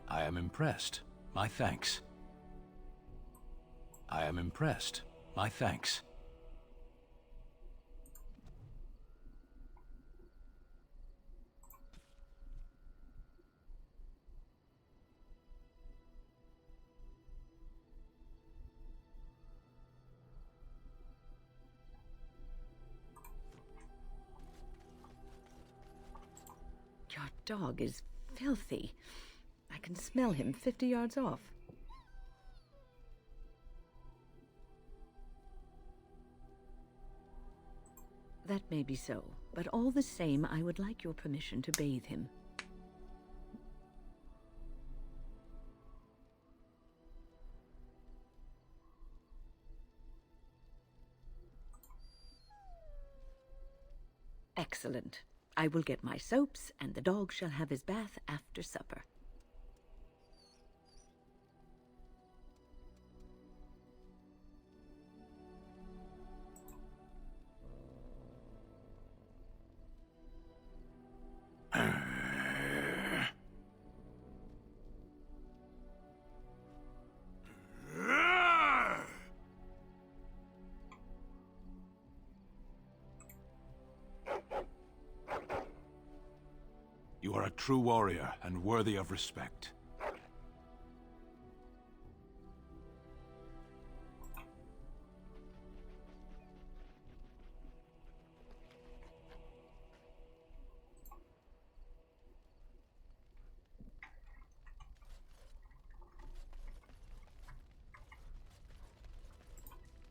I am impressed. My thanks. I am impressed. My thanks. Your dog is filthy. I can smell him 50 yards off. That may be so, but all the same, I would like your permission to bathe him. Excellent. I will get my soaps, and the dog shall have his bath after supper. You are a true warrior and worthy of respect.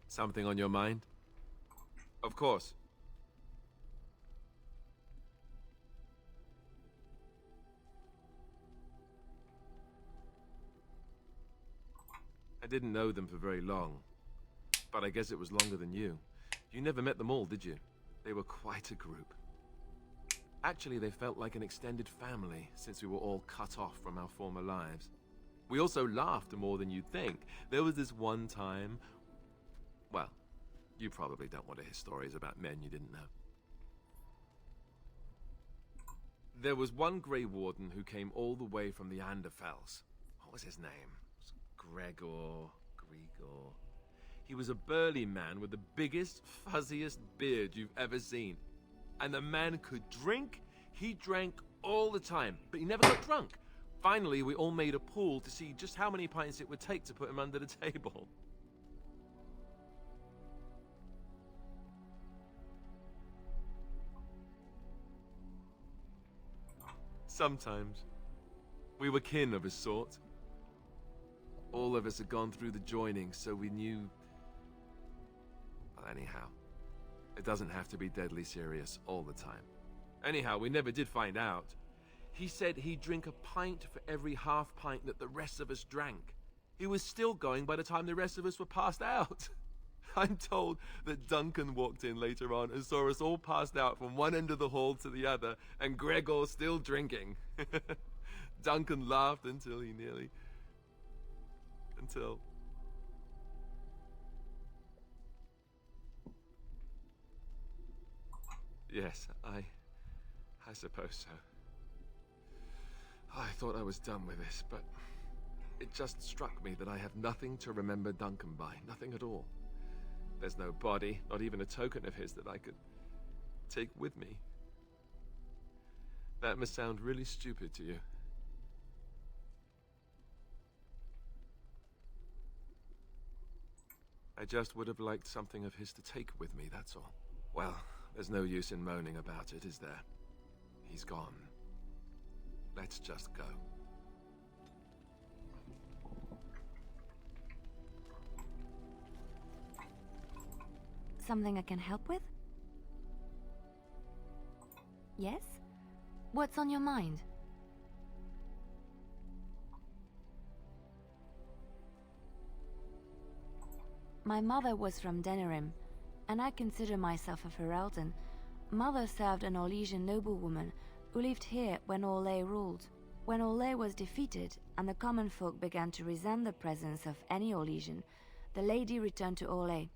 Something on your mind? Of course. I didn't know them for very long, but I guess it was longer than you. You never met them all, did you? They were quite a group. Actually, they felt like an extended family since we were all cut off from our former lives. We also laughed more than you'd think. There was this one time... Well, you probably don't want to hear stories about men you didn't know. There was one Grey Warden who came all the way from the Anderfells. What was his name? Gregor. He was a burly man with the biggest, fuzziest beard you've ever seen. And the man could drink. He drank all the time, but he never got drunk. Finally, we all made a pool to see just how many pints it would take to put him under the table. Sometimes. We were kin of a sort. All of us had gone through the joining, so we knew... Well, anyhow, it doesn't have to be deadly serious all the time. Anyhow, we never did find out. He said he'd drink a pint for every half pint that the rest of us drank. He was still going by the time the rest of us were passed out. I'm told that Duncan walked in later on and saw us all passed out from one end of the hall to the other, and Gregor still drinking. Duncan laughed until he nearly... Until... Yes, I suppose so. I thought I was done with this, but it just struck me that I have nothing to remember Duncan by. Nothing at all. There's no body, not even a token of his that I could take with me. That must sound really stupid to you. I just would have liked something of his to take with me, that's all. Well, there's no use in moaning about it, is there? He's gone. Let's just go. Something I can help with? Yes? What's on your mind? My mother was from Denerim, and I consider myself a Ferelden. Mother served an Orlesian noblewoman who lived here when Orlais ruled. When Orlais was defeated and the common folk began to resent the presence of any Orlesian, the lady returned to Orlais.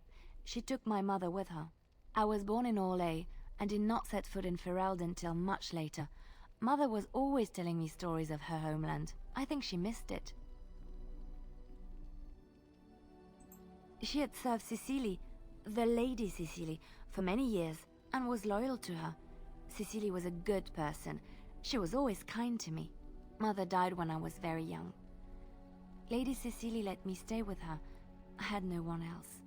She took my mother with her. I was born in Orlais and did not set foot in Ferelden till much later. Mother was always telling me stories of her homeland. I think she missed it. She had served Cecily, the Lady Cecily, for many years and was loyal to her. Cecily was a good person. She was always kind to me. Mother died when I was very young. Lady Cecily let me stay with her. I had no one else.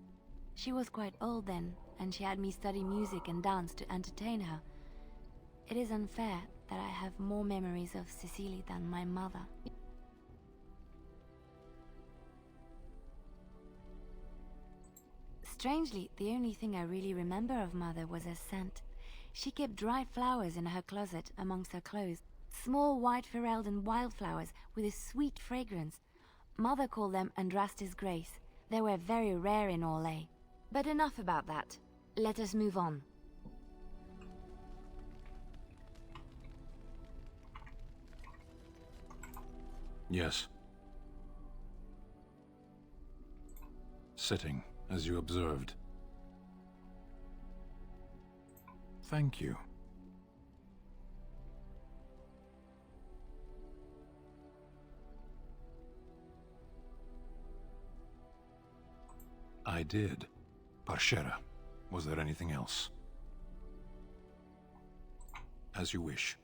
She was quite old then, and she had me study music and dance to entertain her. It is unfair that I have more memories of Cecily than my mother. Strangely, the only thing I really remember of Mother was her scent. She kept dried flowers in her closet amongst her clothes. Small white Ferelden wildflowers with a sweet fragrance. Mother called them Andrastis Grace. They were very rare in Orlais. But enough about that. Let us move on. Yes. Sitting, as you observed. Thank you. I did. Parshera, was there anything else? As you wish.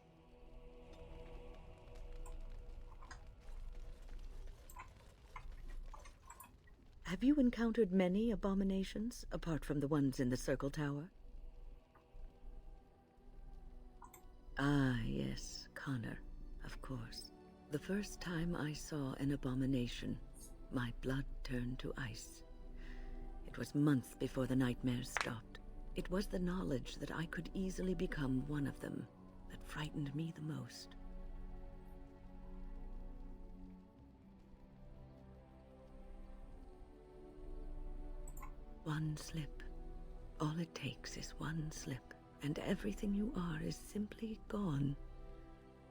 Have you encountered many abominations, apart from the ones in the Circle Tower? Ah, yes, Connor, of course. The first time I saw an abomination, my blood turned to ice. It was months before the nightmares stopped. It was the knowledge that I could easily become one of them that frightened me the most. One slip. All it takes is one slip, and everything you are is simply gone,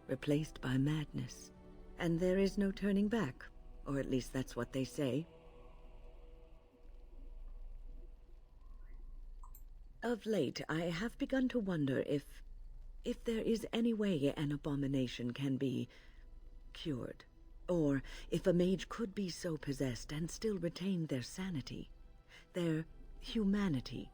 replaced by madness. And there is no turning back, or at least that's what they say. Of late, I have begun to wonder if there is any way an abomination can be cured, or if a mage could be so possessed and still retain their sanity, their humanity.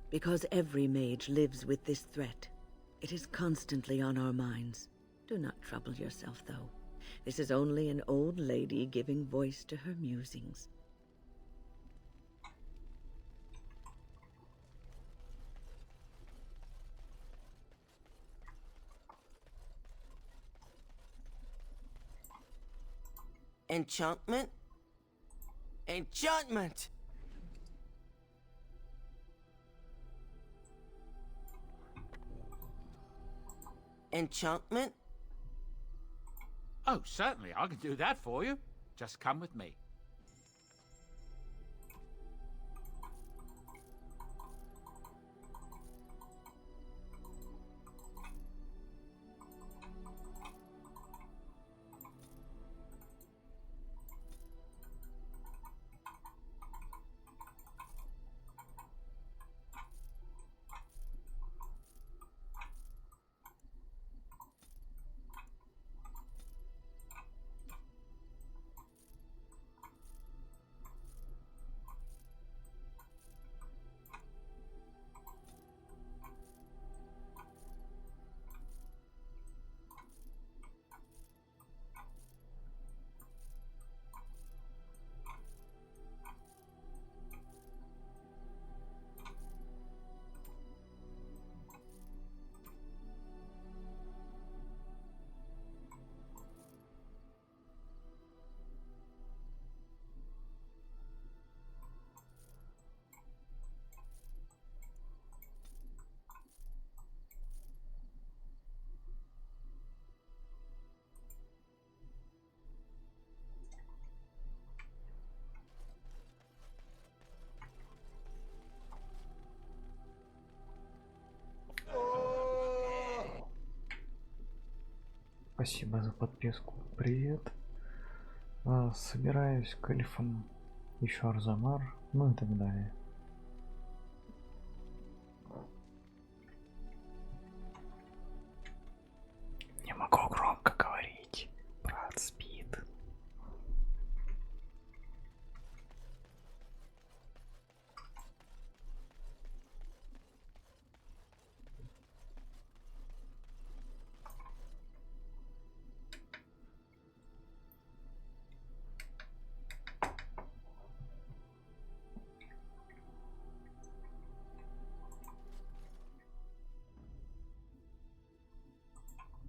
Because every mage lives with this threat. It is constantly on our minds. Do not trouble yourself, though. This is only an old lady giving voice to her musings. Enchantment? Enchantment! Enchantment? Oh, certainly, I can do that for you. Just come with me. Спасибо за подписку. Привет. Собираюсь к эльфам, еще Арзамар, ну и так далее. Не могу громко говорить. Брат спит.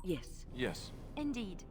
Yes. Yes. Indeed.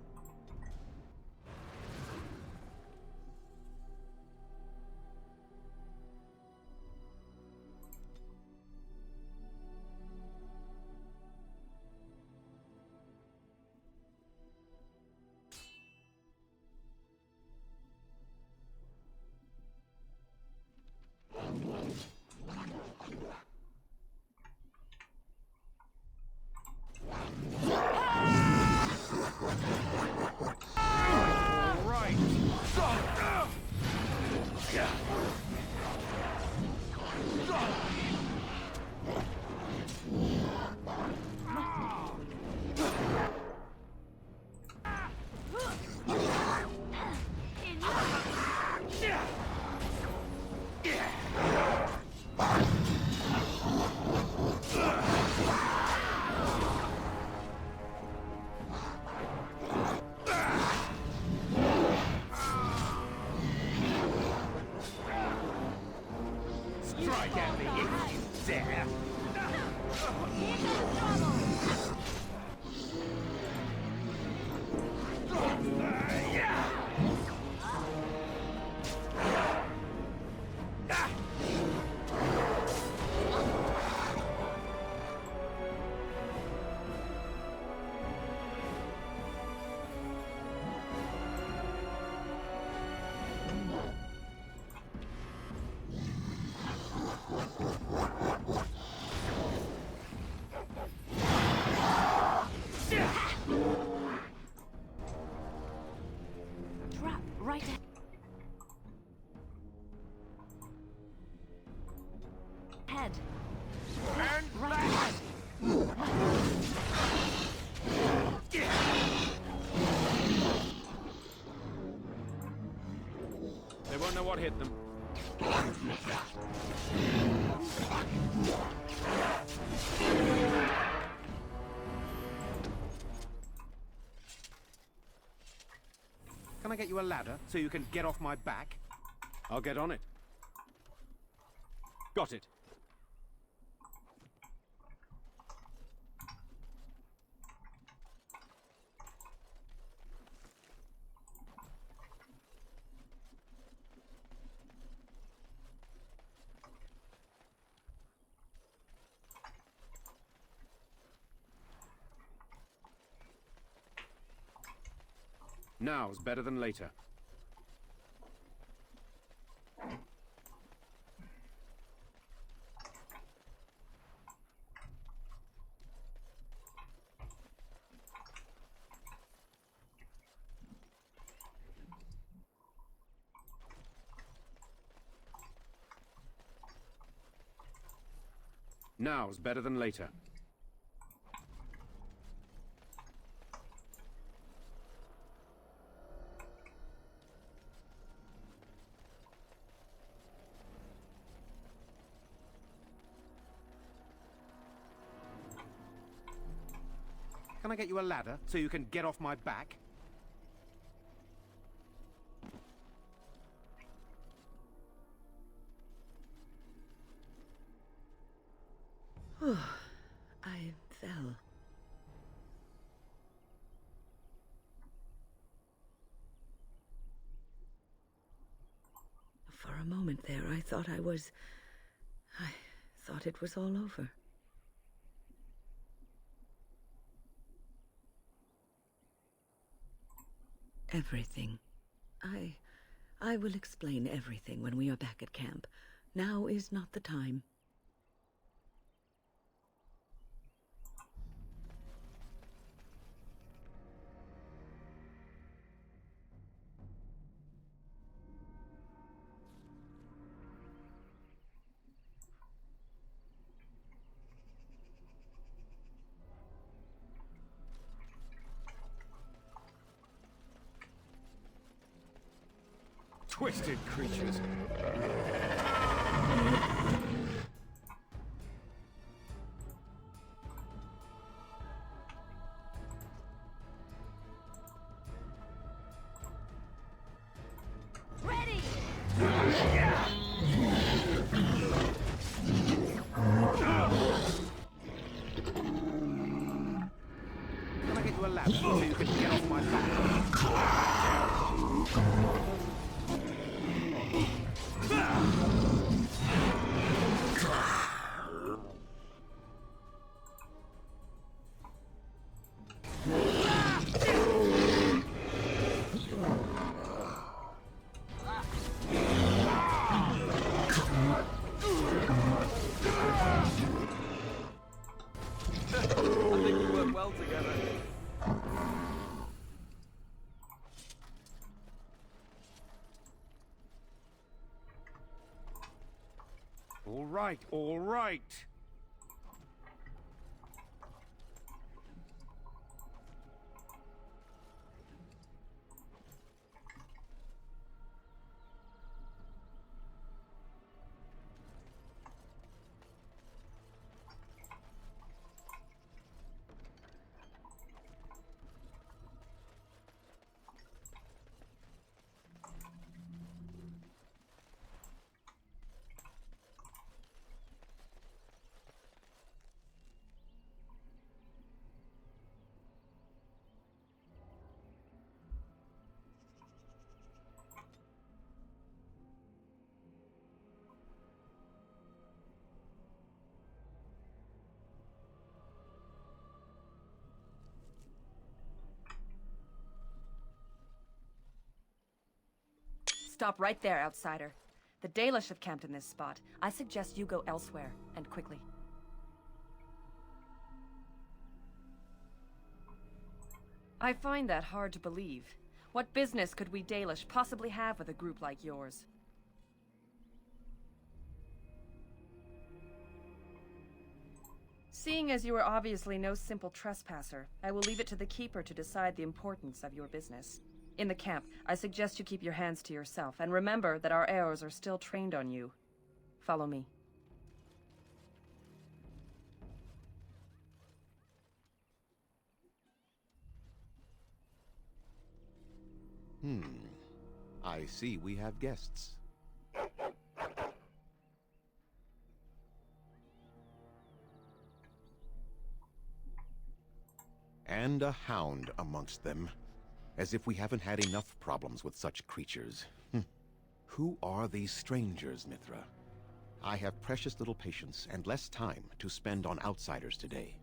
Strike at me if you dare! Trap right ahead. And Right ahead. They won't know what hit them. Can I get you a ladder so you can get off my back? I'll get on it. Got it. Now's better than later. Now's better than later. Can I get you a ladder so you can get off my back? I fell. For a moment there, I thought I thought it was all over. Everything. I will explain everything when we are back at camp. Now is not the time. Twisted creatures. Ready! Can I get you a ladder so you can get off my back? I think we work well together. All right, all right. Stop right there, outsider. The Dalish have camped in this spot. I suggest you go elsewhere, and quickly. I find that hard to believe. What business could we Dalish possibly have with a group like yours? Seeing as you are obviously no simple trespasser, I will leave it to the Keeper to decide the importance of your business. In the camp, I suggest you keep your hands to yourself, and remember that our arrows are still trained on you. Follow me. I see we have guests. And a hound amongst them. As if we haven't had enough problems with such creatures. Who are these strangers, Mithra? I have precious little patience and less time to spend on outsiders today.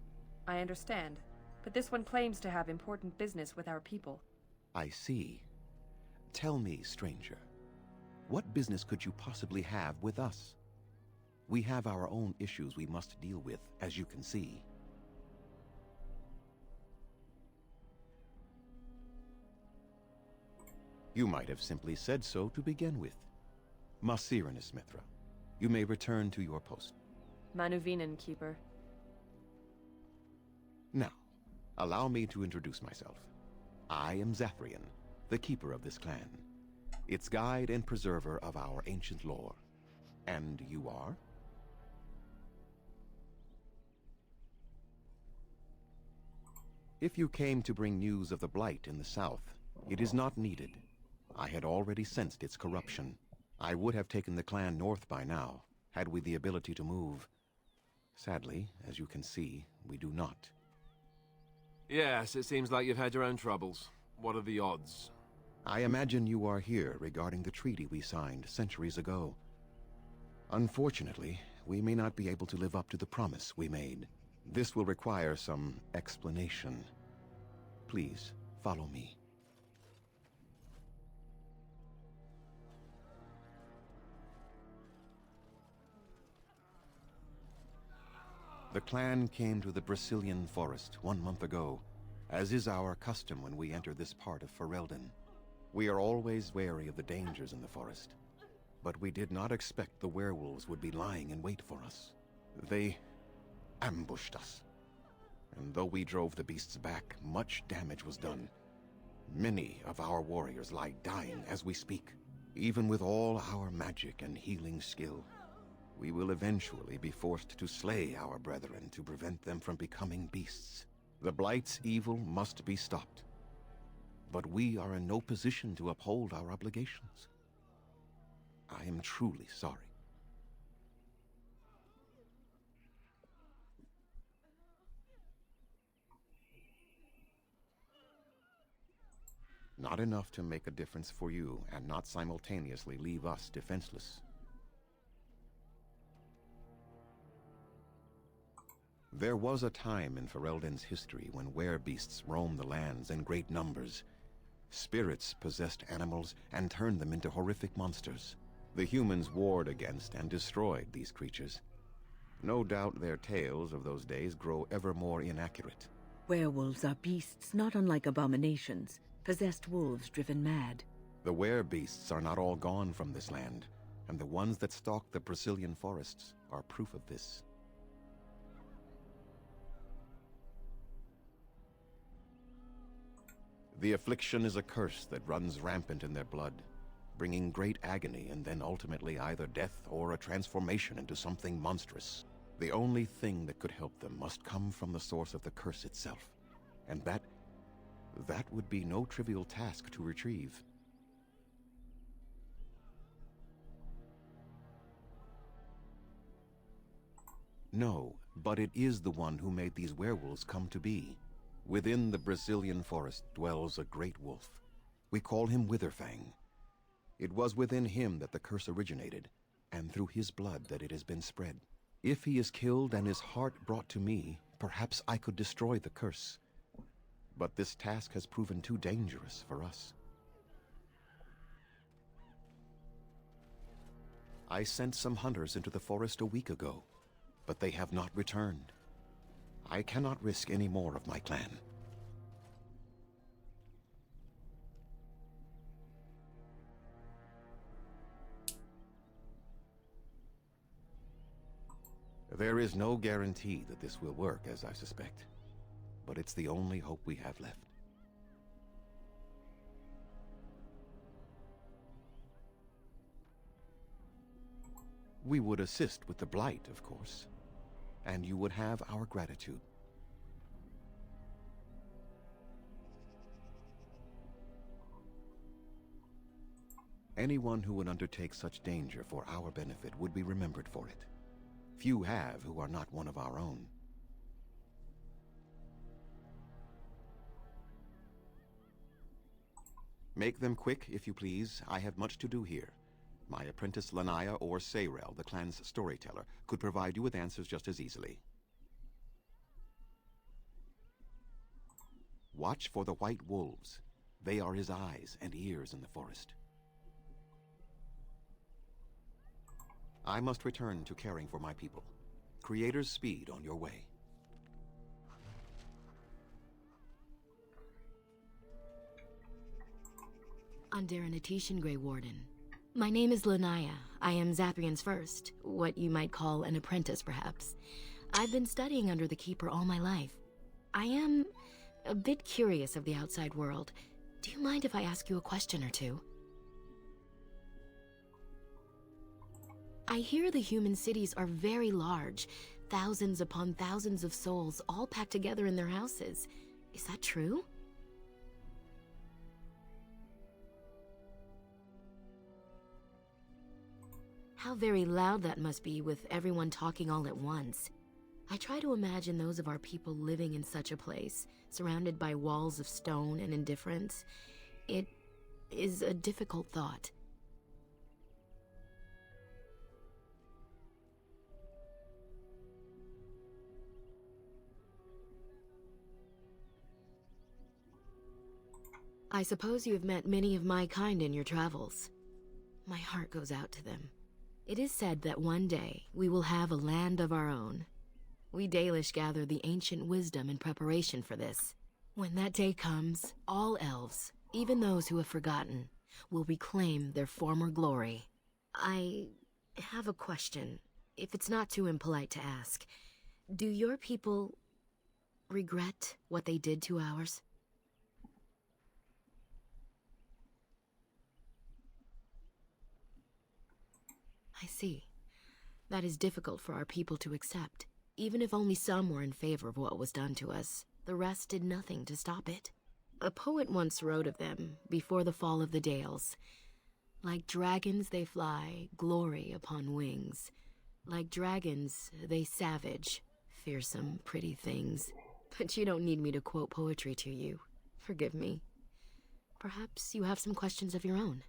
I understand, but this one claims to have important business with our people. I see. Tell me, stranger, what business could you possibly have with us? We have our own issues we must deal with, as you can see. You might have simply said so to begin with. Masiranus, Mithra. You may return to your post. Manuvinen, Keeper. Now, allow me to introduce myself. I am Zathrian, the keeper of this clan, its guide and preserver of our ancient lore. And you are? If you came to bring news of the Blight in the south, it is not needed. I had already sensed its corruption. I would have taken the clan north by now, had we the ability to move. Sadly, as you can see, we do not. Yes, it seems like you've had your own troubles. What are the odds? I imagine you are here regarding the treaty we signed centuries ago. Unfortunately, we may not be able to live up to the promise we made. This will require some explanation. Please, follow me. The clan came to the Brazilian forest 1 month ago, as is our custom when we enter this part of Ferelden. We are always wary of the dangers in the forest, but we did not expect the werewolves would be lying in wait for us. They ambushed us, and though we drove the beasts back, much damage was done. Many of our warriors lie dying as we speak. Even with all our magic and healing skill, we will eventually be forced to slay our brethren to prevent them from becoming beasts. The Blight's evil must be stopped. But we are in no position to uphold our obligations. I am truly sorry. Not enough to make a difference for you, and not simultaneously leave us defenseless. There was a time in Ferelden's history when werebeasts roamed the lands in great numbers. Spirits possessed animals and turned them into horrific monsters. The humans warred against and destroyed these creatures. No doubt their tales of those days grow ever more inaccurate. Werewolves are beasts not unlike abominations, possessed wolves driven mad. The werebeasts are not all gone from this land, and the ones that stalk the Brazilian forests are proof of this. The affliction is a curse that runs rampant in their blood, bringing great agony and then ultimately either death or a transformation into something monstrous. The only thing that could help them must come from the source of the curse itself, and that would be no trivial task to retrieve. No, but it is the one who made these werewolves come to be. Within the Brazilian forest dwells a great wolf. We call him Witherfang. It was within him that the curse originated, and through his blood that it has been spread. If he is killed and his heart brought to me, perhaps I could destroy the curse. But this task has proven too dangerous for us. I sent some hunters into the forest a week ago, but they have not returned. I cannot risk any more of my clan. There is no guarantee that this will work, as I suspect, but it's the only hope we have left. We would assist with the Blight, of course, and you would have our gratitude. Anyone who would undertake such danger for our benefit would be remembered for it. Few have who are not one of our own. Make them quick, if you please. I have much to do here. My apprentice Lanaya or Sayrel, the clan's storyteller, could provide you with answers just as easily. Watch for the white wolves. They are his eyes and ears in the forest. I must return to caring for my people. Creator's speed on your way. Underanitishan, Grey Warden. My name is Lanaya. I am Zathrian's first, what you might call an apprentice, perhaps. I've been studying under the Keeper all my life. I am a bit curious of the outside world. Do you mind if I ask you a question or two? I hear the human cities are very large, thousands upon thousands of souls all packed together in their houses. Is that true? How very loud that must be with everyone talking all at once. I try to imagine those of our people living in such a place, surrounded by walls of stone and indifference. It is a difficult thought. I suppose you have met many of my kind in your travels. My heart goes out to them. It is said that one day we will have a land of our own. We Dalish gather the ancient wisdom in preparation for this. When that day comes, all elves, even those who have forgotten, will reclaim their former glory. I have a question, if it's not too impolite to ask. Do your people regret what they did to ours? I see. That is difficult for our people to accept. Even if only some were in favor of what was done to us, the rest did nothing to stop it. A poet once wrote of them, before the fall of the Dales. Like dragons they fly, glory upon wings. Like dragons, they savage, fearsome, pretty things. But you don't need me to quote poetry to you. Forgive me. Perhaps you have some questions of your own.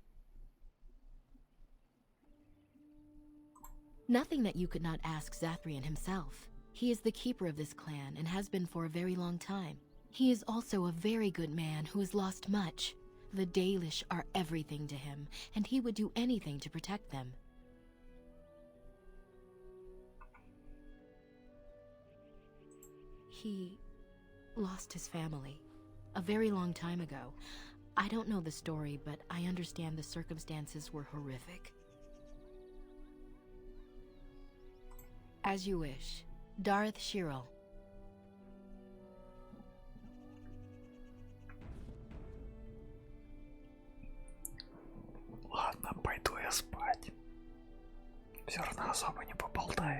Nothing that you could not ask Zathrian himself. He is the keeper of this clan and has been for a very long time. He is also a very good man who has lost much. The Dalish are everything to him, and he would do anything to protect them. He lost his family a very long time ago. I don't know the story, but I understand the circumstances were horrific. As you wish. Darth Shirel. Ладно, пойду я спать. Все равно особо не поболтаем.